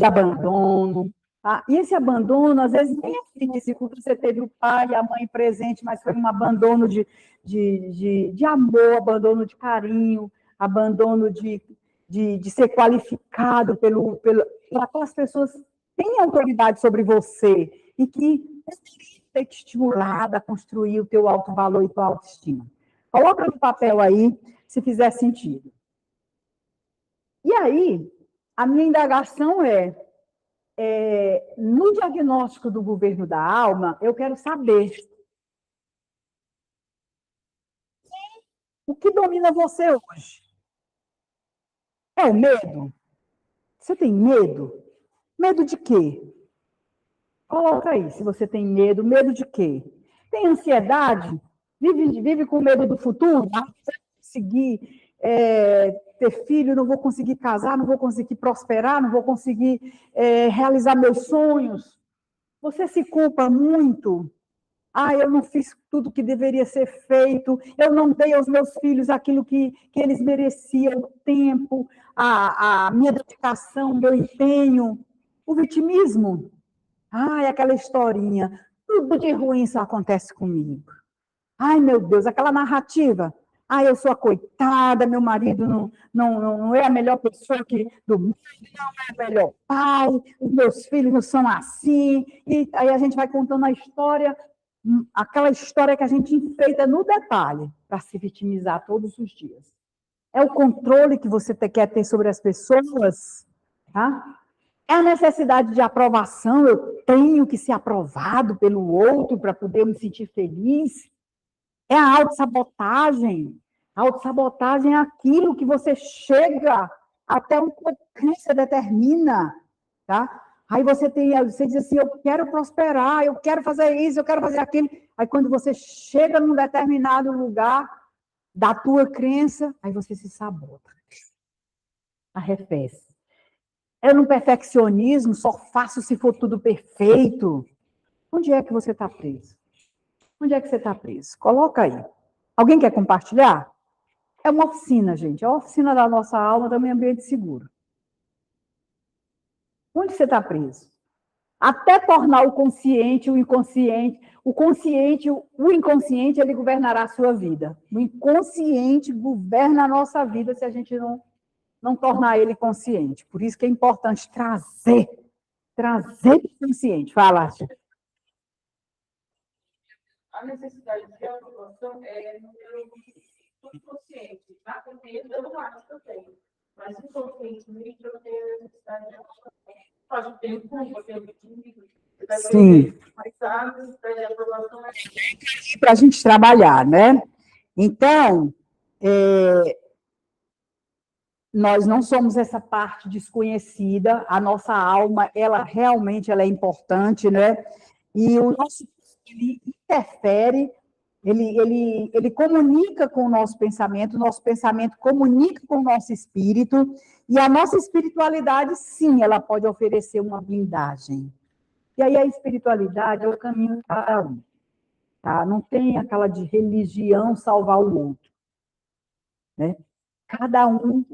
abandono, tá? E esse abandono, às vezes, nem é físico, você teve o pai e a mãe presente, mas foi um abandono de amor, abandono de carinho, abandono de ser qualificado por aquelas pessoas que têm autoridade sobre você e que ter te estimulado a construir o teu alto valor e tua autoestima. Coloca no papel aí, se fizer sentido. E aí, a minha indagação no diagnóstico do governo da alma, eu quero saber o que domina você hoje. É o medo? Você tem medo? Medo de quê? Coloca aí, se você tem medo. Medo de quê? Tem ansiedade? Vive com medo do futuro? Não vou conseguir ter filho, não vou conseguir casar, não vou conseguir prosperar, não vou conseguir realizar meus sonhos. Você se culpa muito. Eu não fiz tudo que deveria ser feito, eu não dei aos meus filhos aquilo que eles mereciam, o tempo, a minha dedicação, o meu empenho. O vitimismo. Aquela historinha, tudo de ruim só acontece comigo. Ai, meu Deus, aquela narrativa. Eu sou a coitada, meu marido não é a melhor pessoa do mundo, não é o melhor pai, os meus filhos não são assim. E aí a gente vai contando a história, aquela história que a gente enfeita no detalhe, para se vitimizar todos os dias. É o controle que você quer ter sobre as pessoas, tá? É a necessidade de aprovação, eu tenho que ser aprovado pelo outro para poder me sentir feliz. É a autossabotagem. A autossabotagem é aquilo que você chega até o que você determina, tá? Aí você diz assim, eu quero prosperar, eu quero fazer isso, eu quero fazer aquilo. Aí quando você chega num determinado lugar da tua crença, aí você se sabota. Arrefece. Eu no perfeccionismo, só faço se for tudo perfeito. Onde é que você está preso? Onde é que você está preso? Coloca aí. Alguém quer compartilhar? É uma oficina, gente. É a oficina da nossa alma, do meio ambiente seguro. Onde você está preso? Até tornar o consciente, o inconsciente. O consciente, o inconsciente, ele governará a sua vida. O inconsciente governa a nossa vida se a gente não tornar ele consciente. Por isso que é importante trazer para o consciente. Fala, Tia. A necessidade de aprovação é no subconsciente. Na consciência, eu não acho que eu tenho. Mas no conscientemente, eu tenho a necessidade de aprovação. Pode ter culpa, pelo tímido. Sim. Mas sabe, a aprovação é para a gente trabalhar, né? Então, nós não somos essa parte desconhecida, a nossa alma, ela realmente é importante, né? E o nosso ele interfere, ele comunica com o nosso pensamento comunica com o nosso espírito, e a nossa espiritualidade, sim, ela pode oferecer uma blindagem. E aí a espiritualidade é o caminho para um. Tá? Não tem aquela de religião salvar o outro. Né? Cada um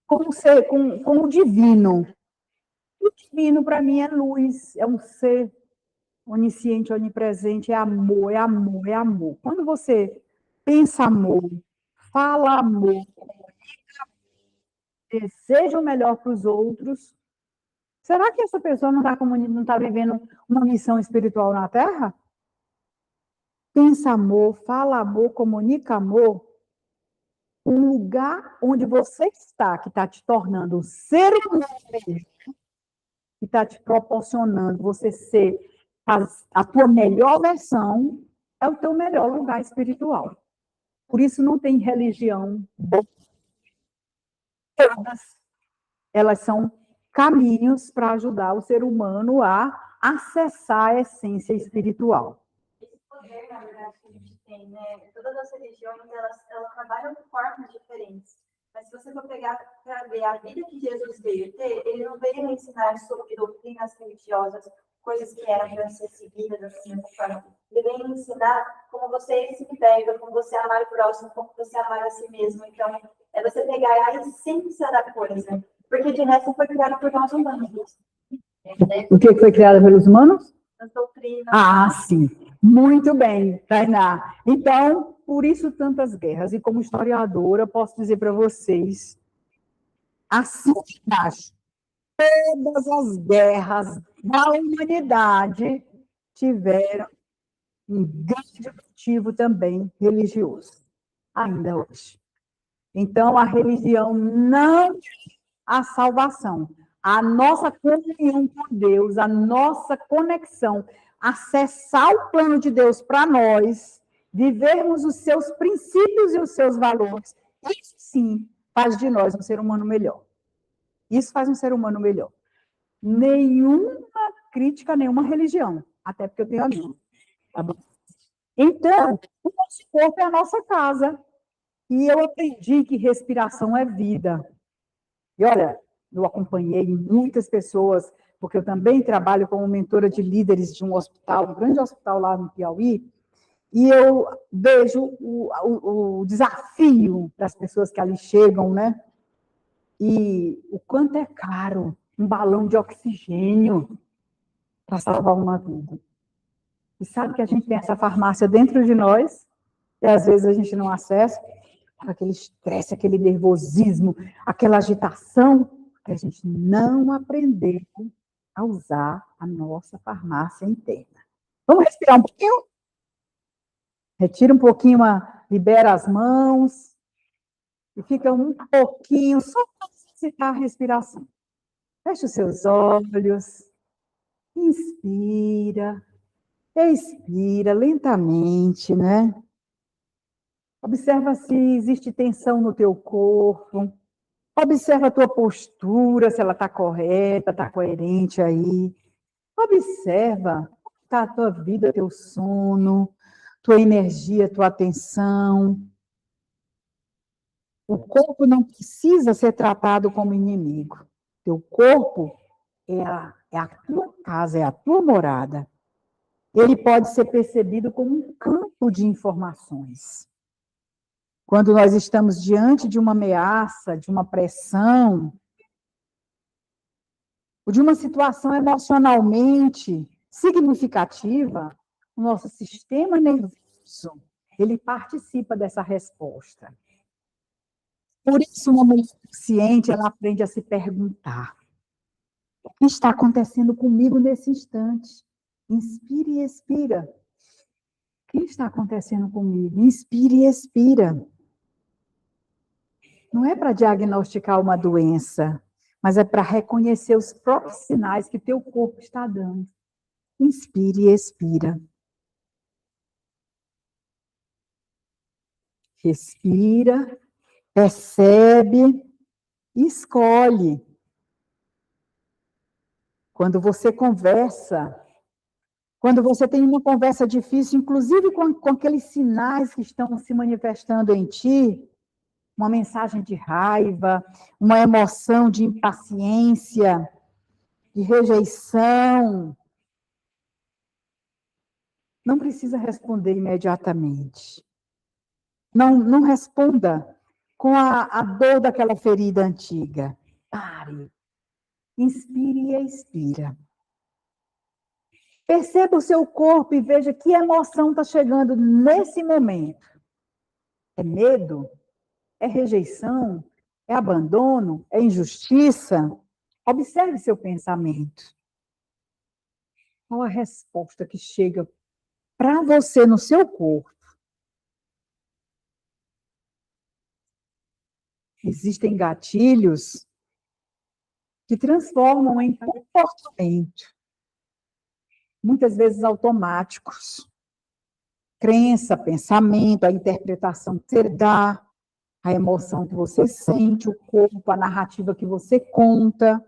com o divino. O divino, para mim, é luz, é um ser onisciente, onipresente, é amor, é amor, é amor. Quando você pensa amor, fala amor, deseja o melhor para os outros, será que essa pessoa não está vivendo uma missão espiritual na Terra? Pensa amor, fala amor, comunica amor. o lugar onde você está, que está te tornando um ser humano, que está te proporcionando você ser a tua melhor versão, é o teu melhor lugar espiritual. Por isso não tem religião boa. Todas elas são caminhos para ajudar o ser humano a acessar a essência espiritual. Esse poder, na verdade, que a gente tem, né? Todas as religiões, elas trabalham de formas diferentes. Mas se você for pegar para ver a vida que Jesus veio ter, ele não veio ensinar sobre doutrinas religiosas, coisas que eram para ser seguidas assim, dessa forma. Ele veio ensinar como você se pega, como você amar o próximo, como você amar a si mesmo. Então, é você pegar a essência da coisa. Porque de resto foi criado por nós humanos. O que foi criado pelos humanos? As doutrinas. Ah, sim. Muito bem, Tainá. Então, por isso tantas guerras. E como historiadora, posso dizer para vocês, assim embaixo, todas as guerras da humanidade tiveram um grande motivo também religioso, ainda hoje. Então, a religião não é a salvação. A nossa comunhão com Deus, a nossa conexão, acessar o plano de Deus para nós, vivermos os seus princípios e os seus valores, isso sim faz de nós um ser humano melhor. Isso faz um ser humano melhor. Nenhuma crítica a nenhuma religião, até porque eu tenho a minha. Tá bom? Então, o nosso corpo é a nossa casa. E eu aprendi que respiração é vida. E olha, eu acompanhei muitas pessoas, porque eu também trabalho como mentora de líderes de um hospital, um grande hospital lá no Piauí, e eu vejo o desafio das pessoas que ali chegam, né? E o quanto é caro um balão de oxigênio para salvar uma vida. E sabe que a gente tem essa farmácia dentro de nós, e às vezes a gente não acessa, aquele estresse, aquele nervosismo, aquela agitação, que a gente não aprendeu a usar a nossa farmácia interna. Vamos respirar um pouquinho? Retira um pouquinho, libera as mãos, e fica um pouquinho, só para exercitar a respiração. Fecha os seus olhos, inspira, expira lentamente, né? Observa se existe tensão no teu corpo. Observa a tua postura, se ela está correta, está coerente aí. Observa como está a tua vida, teu sono, tua energia, tua atenção. O corpo não precisa ser tratado como inimigo. Teu corpo é a tua casa, é a tua morada. Ele pode ser percebido como um campo de informações. Quando nós estamos diante de uma ameaça, de uma pressão, ou de uma situação emocionalmente significativa, o nosso sistema nervoso, ele participa dessa resposta. Por isso, uma mulher consciente, ela aprende a se perguntar: o que está acontecendo comigo nesse instante? Inspire e expira. O que está acontecendo comigo? Inspire e expira. Não é para diagnosticar uma doença, mas é para reconhecer os próprios sinais que teu corpo está dando. Inspire e expira. Respira, percebe e escolhe. Quando você conversa, quando você tem uma conversa difícil, inclusive com aqueles sinais que estão se manifestando em ti, uma mensagem de raiva, uma emoção de impaciência, de rejeição, não precisa responder imediatamente. Não responda com a dor daquela ferida antiga. Pare. Inspire e expira. Perceba o seu corpo e veja que emoção está chegando nesse momento. É medo? É rejeição? É abandono? É injustiça? Observe seu pensamento. Qual a resposta que chega para você no seu corpo? Existem gatilhos que transformam em comportamento, muitas vezes automáticos. Crença, pensamento, a interpretação que você dá, a emoção que você sente, o corpo, a narrativa que você conta,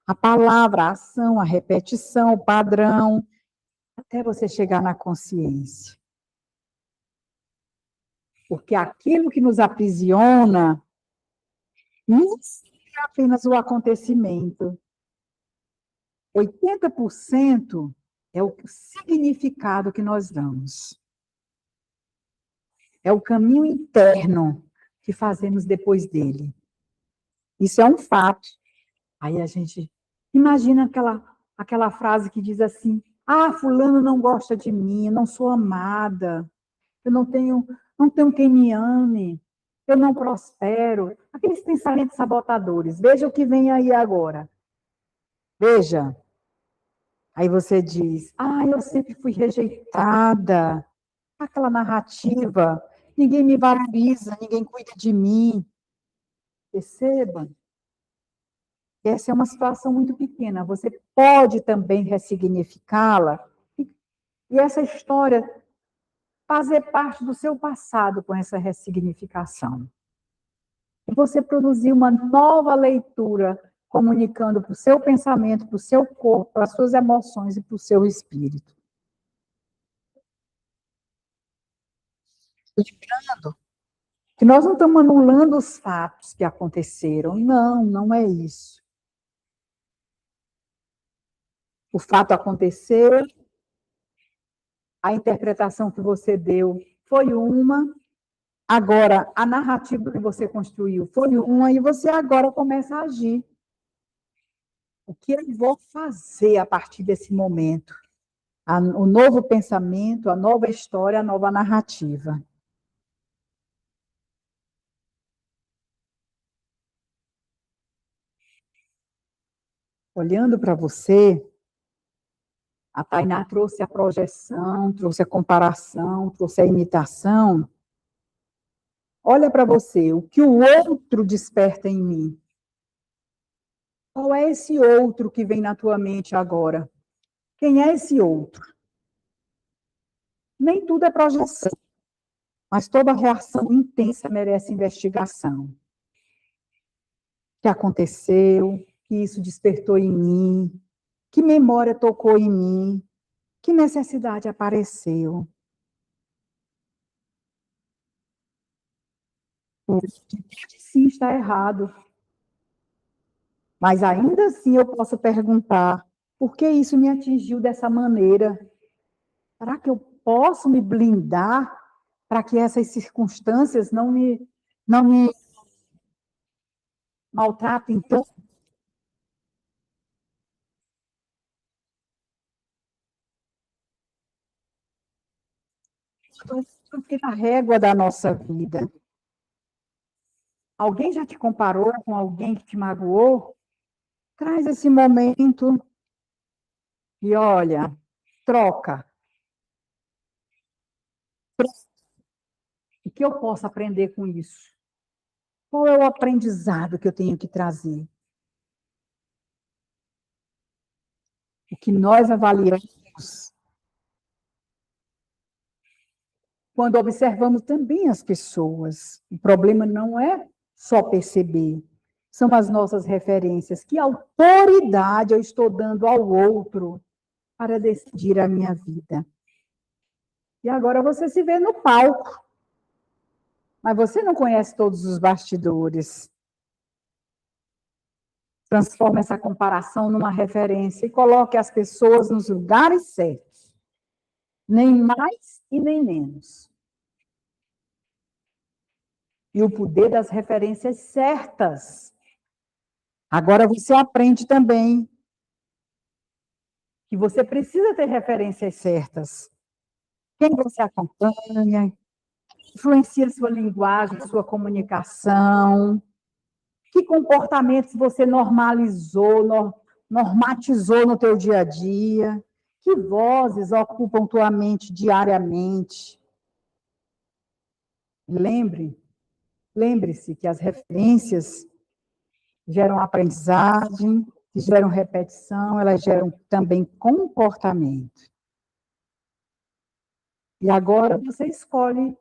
a palavra, a ação, a repetição, o padrão, até você chegar na consciência. Porque aquilo que nos aprisiona não é apenas o acontecimento. 80% é o significado que nós damos. É o caminho interno que fazemos depois dele. Isso é um fato. Aí a gente imagina aquela frase que diz assim: ah, fulano não gosta de mim, eu não sou amada, eu não tenho quem me ame, eu não prospero. Aqueles pensamentos sabotadores. Veja o que vem aí agora. Veja. Aí você diz: ah, eu sempre fui rejeitada. Aquela narrativa, ninguém me valoriza, ninguém cuida de mim. Perceba? Essa é uma situação muito pequena. Você pode também ressignificá-la e essa história fazer parte do seu passado com essa ressignificação. E você produzir uma nova leitura, comunicando para o seu pensamento, para o seu corpo, para as suas emoções e para o seu espírito. Lembrando que nós não estamos anulando os fatos que aconteceram. Não, não é isso. O fato aconteceu, a interpretação que você deu foi uma, agora a narrativa que você construiu foi uma, e você agora começa a agir. O que eu vou fazer a partir desse momento? O novo pensamento, a nova história, a nova narrativa. Olhando para você, a Tainá trouxe a projeção, trouxe a comparação, trouxe a imitação. Olha para você, o que o outro desperta em mim. Qual é esse outro que vem na tua mente agora? Quem é esse outro? Nem tudo é projeção, mas toda reação intensa merece investigação. O que aconteceu? Que isso despertou em mim? Que memória tocou em mim? Que necessidade apareceu? Pode sim estar errado. Mas ainda assim eu posso perguntar: por que isso me atingiu dessa maneira? Será que eu posso me blindar para que essas circunstâncias não me maltratem tanto? Isso fica a régua da nossa vida. Alguém já te comparou com alguém que te magoou? Traz esse momento e olha, troca. O que eu posso aprender com isso? Qual é o aprendizado que eu tenho que trazer? O que nós avaliamos quando observamos também as pessoas. O problema não é só perceber, são as nossas referências. Que autoridade eu estou dando ao outro para decidir a minha vida? E agora você se vê no palco, mas você não conhece todos os bastidores. Transforma essa comparação numa referência e coloque as pessoas nos lugares certos. Nem mais e nem menos. E o poder das referências certas. Agora você aprende também que você precisa ter referências certas. Quem você acompanha, influencia sua linguagem, sua comunicação, que comportamentos você normatizou no teu dia a dia, que vozes ocupam tua mente diariamente. Lembre Lembre-se que as referências geram aprendizagem, geram repetição, elas geram também comportamento. E agora você escolhe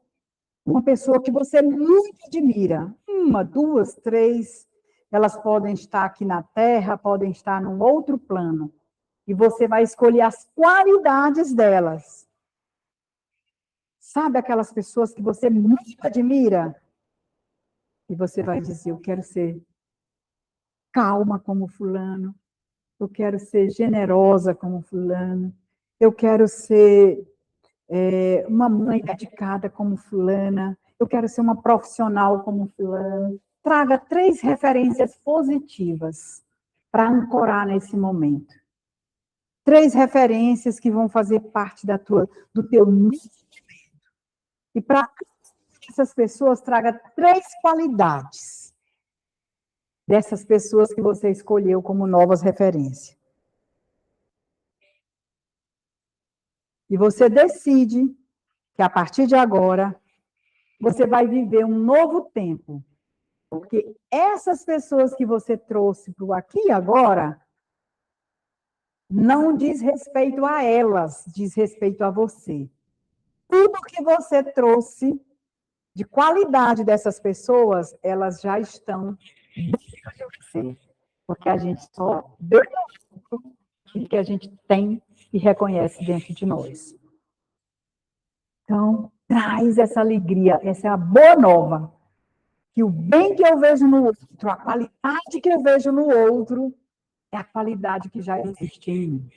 uma pessoa que você muito admira. Uma, duas, três. Elas podem estar aqui na Terra, podem estar num outro plano. E você vai escolher as qualidades delas. Sabe aquelas pessoas que você muito admira? E você vai dizer, eu quero ser calma como fulano, eu quero ser generosa como fulano, eu quero ser uma mãe dedicada como fulana, eu quero ser uma profissional como fulano. Traga 3 referências positivas para ancorar nesse momento. 3 referências que vão fazer parte do teu movimento. E para essas pessoas, traga 3 qualidades dessas pessoas que você escolheu como novas referências. E você decide que, a partir de agora, você vai viver um novo tempo. Porque essas pessoas que você trouxe para o aqui e agora, não diz respeito a elas, diz respeito a você. Tudo que você trouxe de qualidade dessas pessoas, elas já estão dentro de você. Porque a gente só vê o que a gente tem e reconhece dentro de nós. Então, traz essa alegria, essa é a boa nova. Que o bem que eu vejo no outro, a qualidade que eu vejo no outro, é a qualidade que já existe em mim.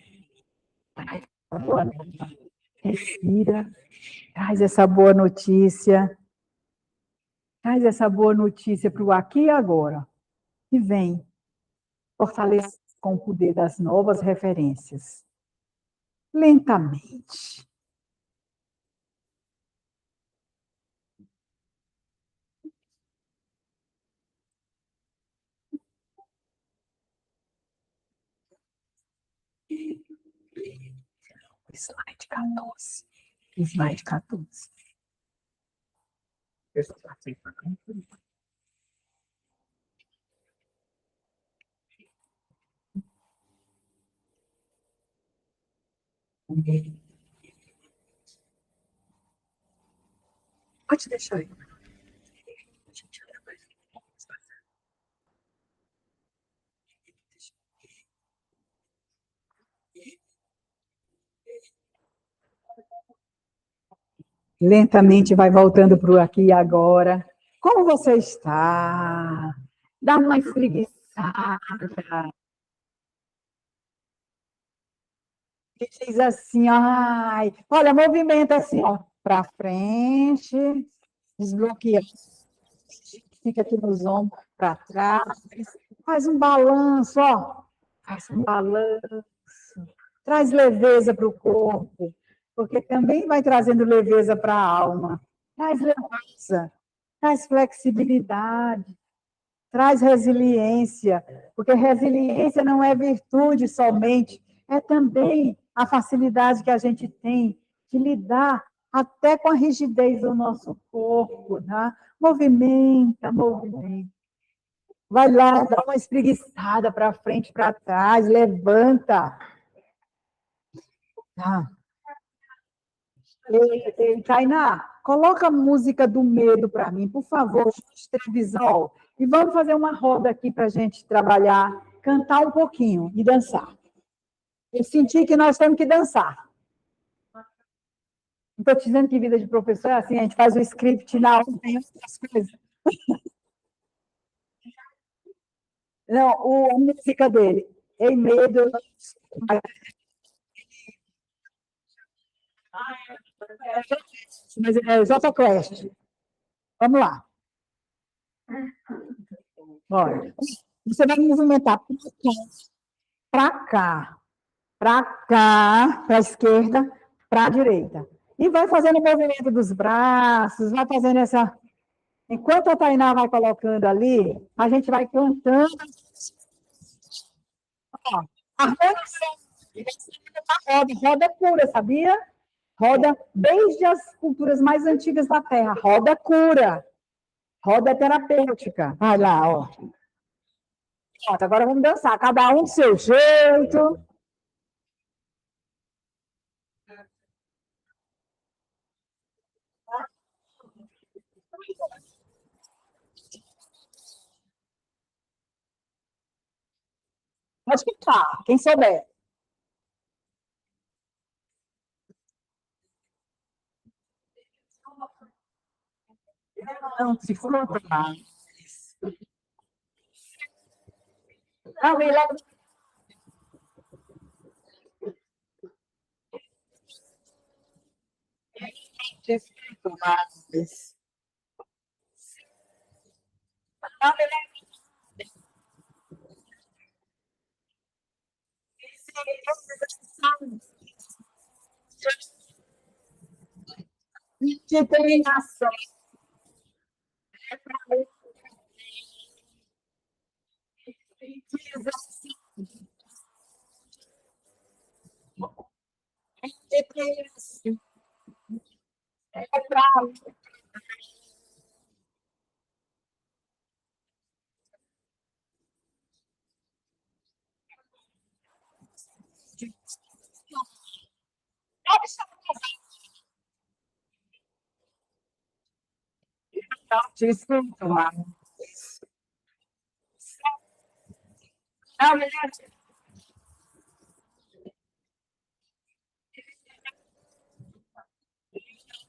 Respira, traz essa boa notícia. Traz essa boa notícia para o aqui e agora. E vem fortalecer com o poder das novas referências. Lentamente. Slide 14. Slide 14. Pode deixar aí. Lentamente vai voltando para o aqui e agora. Como você está? Dá uma espreguiçada. E diz assim, ai, olha, movimenta assim, ó, para frente, desbloqueia. Fica aqui nos ombros, para trás. Faz um balanço, ó. Faz um balanço. Traz leveza para o corpo, porque também vai trazendo leveza para a alma. Traz leveza, traz flexibilidade, traz resiliência, porque resiliência não é virtude somente, é também a facilidade que a gente tem de lidar até com a rigidez do nosso corpo, né? Movimenta, movimenta. Vai lá, dá uma espreguiçada para frente, para trás, levanta. Tá. Tainá, coloca a música do medo para mim, por favor, televisão. E vamos fazer uma roda aqui para a gente trabalhar, cantar um pouquinho e dançar. Eu senti que nós temos que dançar. Não estou te dizendo que vida de professor é assim, a gente faz o script na hora, tem outras coisas. Não, a música dele. Ei, medo. Mas é Jota Quest. Vamos lá. Olha, você vai movimentar para cá, para a esquerda, para a direita. E vai fazendo o movimento dos braços, vai fazendo essa... Enquanto a Tainá vai colocando ali, a gente vai cantando. Ó, a roda cura, sabia? Roda desde as culturas mais antigas da Terra. Roda cura. Roda terapêutica. Vai lá, ó. Pronto, agora vamos dançar. Cada um do seu jeito. Pode ficar, quem souber. Não, se for mais. Não, me leva. Desfruto mais. Não, me leva. Determinação. Determinação. É para desfruto mais. Não, me leva.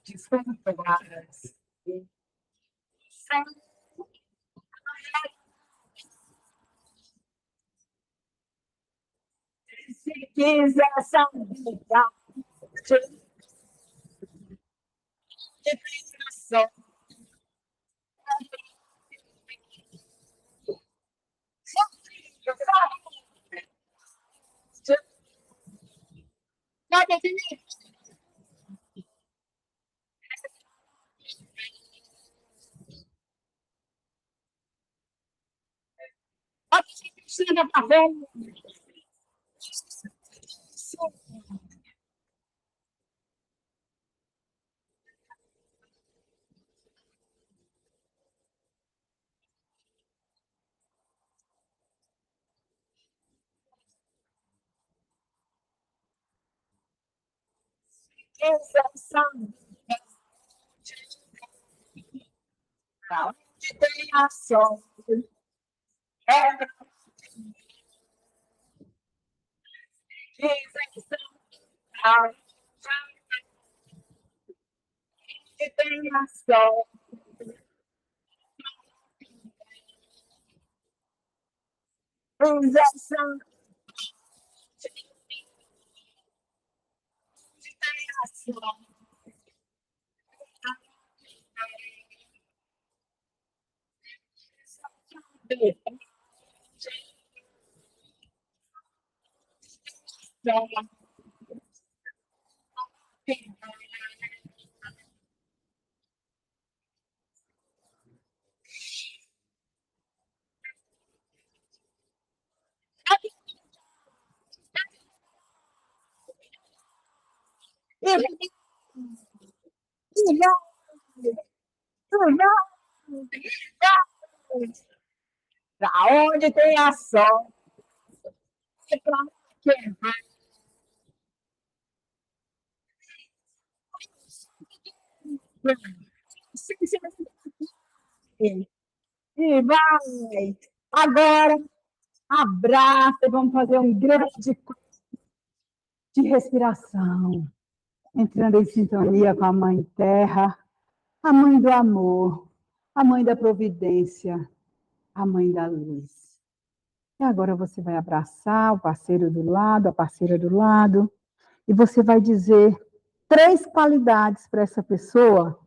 Desfruto mais. Se quiser saber da determinação. Não, definir. A piscina está vendo? Sensação. Onde tem ação. É isenção. Onde tem ação. Isenção. Onde tem ação. Para onde tem ação. É para quem vai. E vai. Agora, abraça e vamos fazer um grande de respiração. Entrando em sintonia com a Mãe Terra, a Mãe do Amor, a Mãe da Providência, a Mãe da Luz. E agora você vai abraçar o parceiro do lado, a parceira do lado, e você vai dizer 3 qualidades para essa pessoa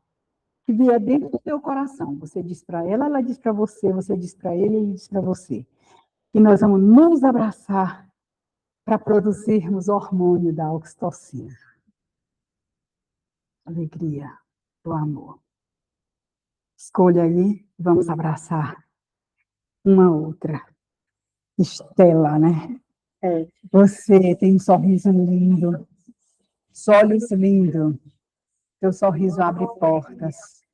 que vier dentro do teu coração. Você diz para ela diz para você diz para ele diz para você. E nós vamos nos abraçar para produzirmos o hormônio da oxitocina. Alegria do amor. Escolha aí, vamos abraçar uma outra. Estela, né? Você tem um sorriso lindo, olhos lindos. Teu sorriso abre portas.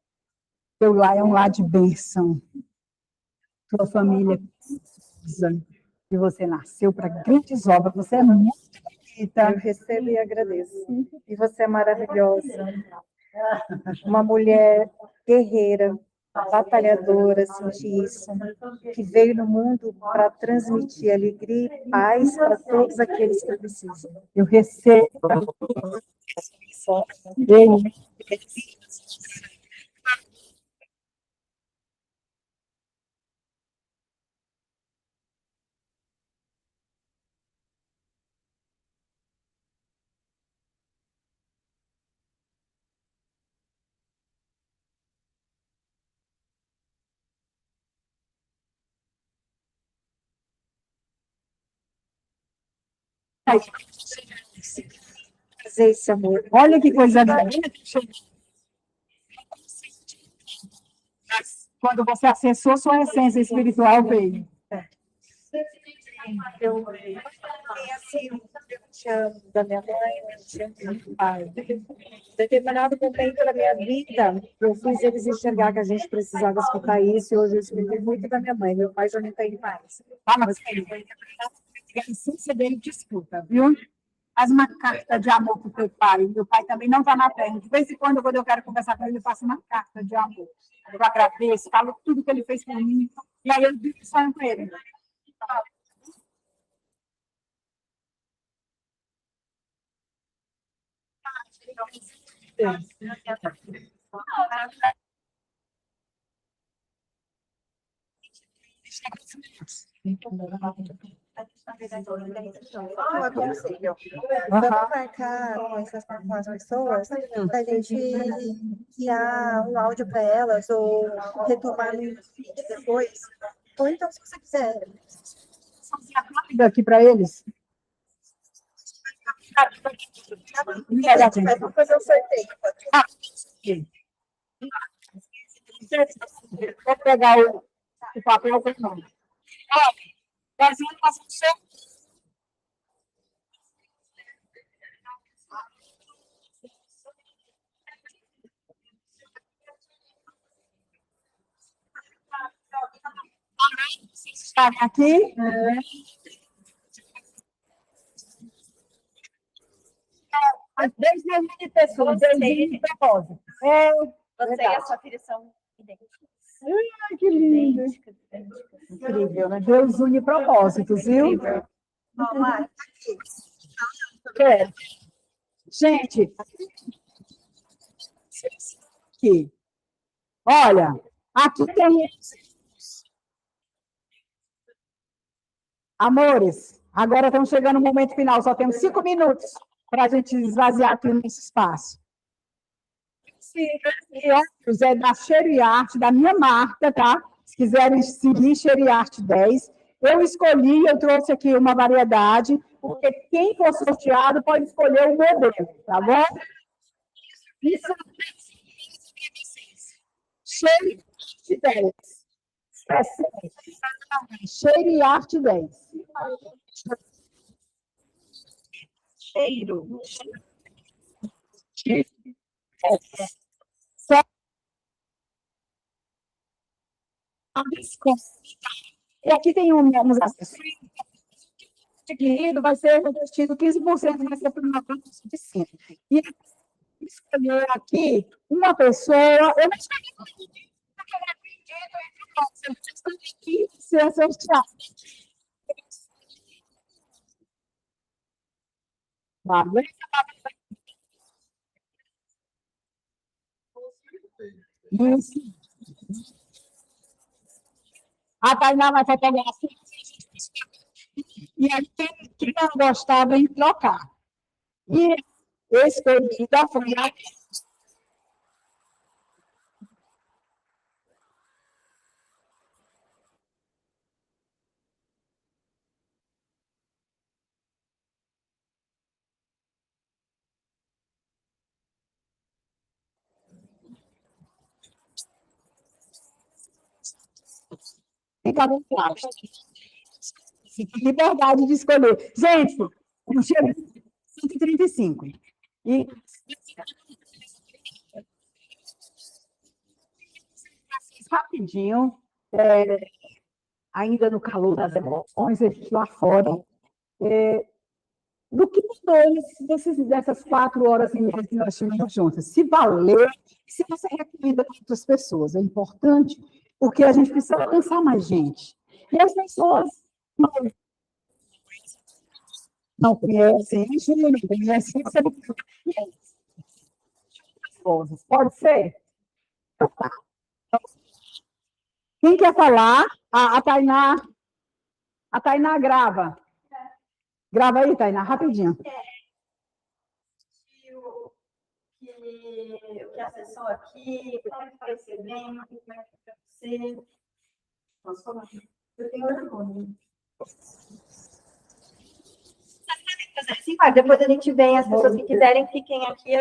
Teu lar é um lar de bênção. Tua família precisa. E você nasceu para grandes obras. Você é muito bonita. Eu recebo e agradeço. E você é maravilhosa. Uma mulher guerreira, batalhadora, senti isso, que veio no mundo para transmitir alegria e paz para todos aqueles que precisam. Eu recebo. Eu Fazer esse amor. Olha que coisa linda. Quando você acessou sua essência espiritual, veio. Eu tenho assim, eu te amo da minha mãe, eu te amo do meu pai. Em determinado momento da minha vida, eu fiz eles enxergar que a gente precisava escutar isso, e hoje eu escutei muito da minha mãe. Meu pai já não tem mais. Fala, a essência dele te escuta, viu? Faz uma carta de amor para o teu pai. Meu pai também não está na terra. De vez em quando eu quero conversar com ele, eu faço uma carta de amor. Eu agradeço, falo tudo que ele fez por mim. E aí eu digo sonho com ele. Não é possível. Vamos marcar com as pessoas para a gente guiar um áudio para elas ou retomar no vídeo depois. Ou então, se você quiser. Aqui para eles. Vamos fazer um sorteio. Vou pegar o papel com o nome. Desenho para você. Estarem aqui. Desde de pessoas, desde de propósito. Você e a sua filha são idênticas. Ai, que lindo. Incrível, né? Deus une propósitos, viu? Quero. Gente, aqui. Olha, aqui tem. Amores, agora estamos chegando no momento final, só temos 5 minutos para a gente esvaziar aqui nesse espaço. Esse é da Cheiro e Arte, da minha marca, tá? Se quiserem seguir, Cheiro e Arte 10. Eu escolhi, eu trouxe aqui uma variedade, porque quem for sorteado pode escolher o modelo, tá bom? Isso Cheiro e Arte 10. Cheiro e Arte 10. Cheiro. E aqui tem uns acessórios. Querido, vai ser revestido 15%, vai ser por uma conta de 5. E escolher aqui uma pessoa. Eu não escolhi porque eu não acredito entre nós. Eu estou aqui ser sorteado. Isso. A Tainá vai fotografar. E aí, quem não gostar, vem trocar. E escolhida foi a. Fica à vontade. Liberdade de escolher. Gente, eu chego 135. E rapidinho, ainda no calor das emoções, a gente lá fora, do que mudou dessas 4 horas e meia que nós tivemos juntas. Se valeu, se você recomenda para outras pessoas. É importante, porque a gente precisa alcançar mais gente. E as pessoas não conhecem, não conhecem, você não conhece as coisas. Pode ser? Quem quer falar? A Tainá. A Tainá grava. Grava aí, Tainá, rapidinho. O que acessou aqui, como é que está recebendo, como é que vai ser. Posso falar? Eu tenho orgulho. Sim, mas depois a gente vem, as pessoas que quiserem fiquem aqui.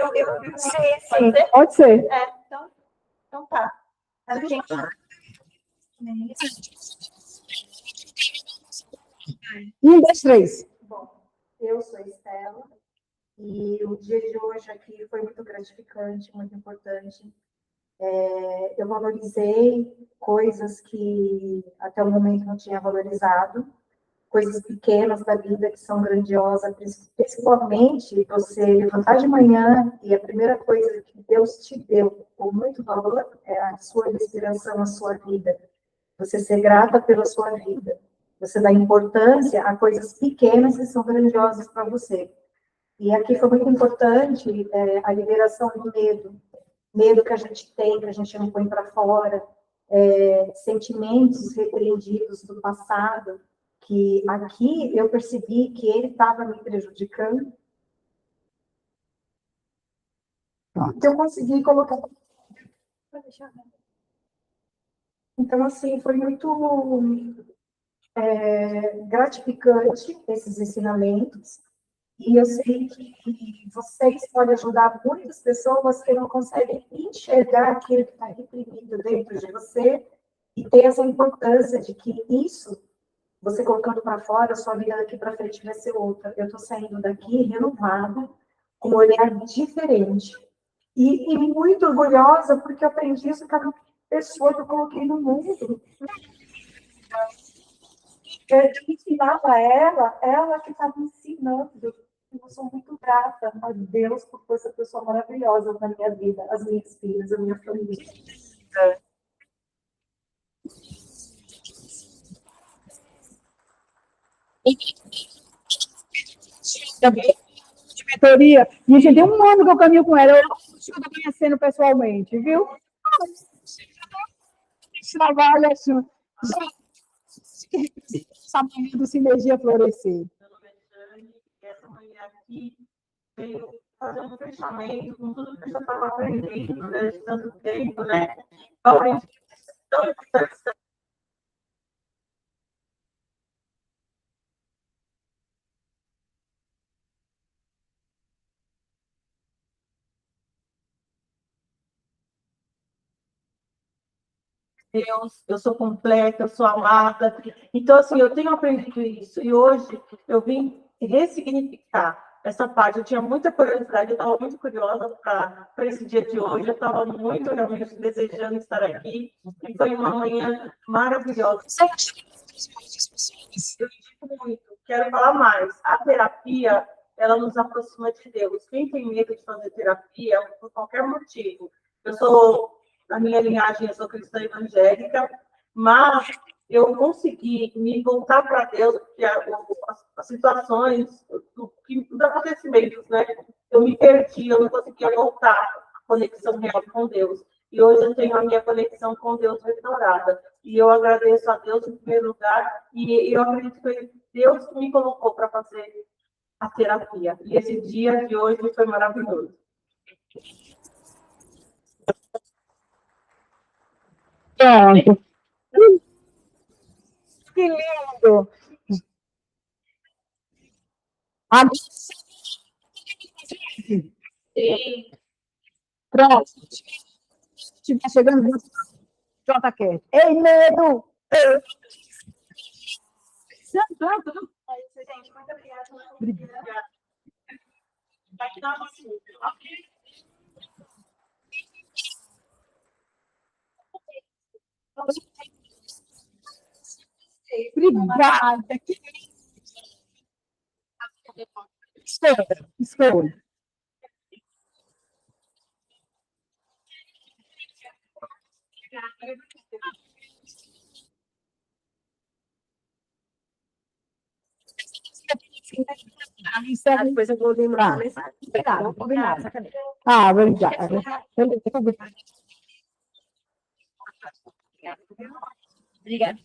Sim, pode ser. Então tá. A gente... 1, 2, 3. Bom, eu sou Estela e o dia de hoje aqui foi muito gratificante, muito importante. Eu valorizei coisas que até o momento não tinha valorizado, coisas pequenas da vida que são grandiosas, principalmente você levantar de manhã e a primeira coisa que Deus te deu com muito valor é a sua respiração, a sua vida. Você ser grata pela sua vida. Você dá importância a coisas pequenas que são grandiosas para você. E aqui foi muito importante a liberação do medo. Medo que a gente tem, que a gente não põe para fora. Sentimentos repreendidos do passado, que aqui eu percebi que ele estava me prejudicando. Então, eu consegui colocar... Então, assim, foi muito gratificante esses ensinamentos. E eu sei que vocês podem ajudar muitas pessoas que não conseguem enxergar aquilo que está reprimido dentro de você e ter essa importância de que isso, você colocando para fora, a sua vida daqui para frente vai ser outra. Eu estou saindo daqui renovada, com um olhar diferente. E muito orgulhosa, porque eu aprendi isso com cada pessoa que eu coloquei no mundo. Eu ensinava ela que estava me ensinando. Eu sou muito grata a Deus por ter essa pessoa maravilhosa na minha vida, as minhas filhas, a minha família. De mentoria. E já tem um ano que eu caminho com ela. Eu estou conhecendo pessoalmente, viu? Trabalha assim. Essa manhã do Sinergia Florescer. Meu nome é Jane, e essa manhã aqui veio fazer um fechamento com tudo que eu já estava aprendendo durante tanto tempo, né? Eu aprendi tão importante. Deus, eu sou completa, eu sou amada. Então, assim, eu tenho aprendido isso. E hoje eu vim ressignificar essa parte. Eu tinha muita curiosidade, eu estava muito curiosa para esse dia de hoje. Eu estava muito realmente desejando estar aqui. E foi uma manhã maravilhosa. Eu digo muito, quero falar mais. A terapia, ela nos aproxima de Deus. Quem tem medo de fazer terapia, por qualquer motivo. Eu sou... Na minha linhagem, eu sou cristã evangélica, mas eu consegui me voltar para Deus, porque as situações, os acontecimentos, né? Eu me perdi, eu não conseguia voltar à conexão real com Deus. E hoje eu tenho a minha conexão com Deus restaurada. E eu agradeço a Deus em primeiro lugar, e eu acredito que foi Deus que me colocou para fazer a terapia. E esse dia de hoje foi maravilhoso. Pronto. Que lindo! Agora, pronto. Estiver chegando, JQ. Ei, medo! Pronto. É isso, gente. Muito obrigada. Obrigada. Vai dar uma Obrigada. Escolha. Depois eu vou lembrar a mensagem. Tá, combinado. Ah, obrigada. Obrigada.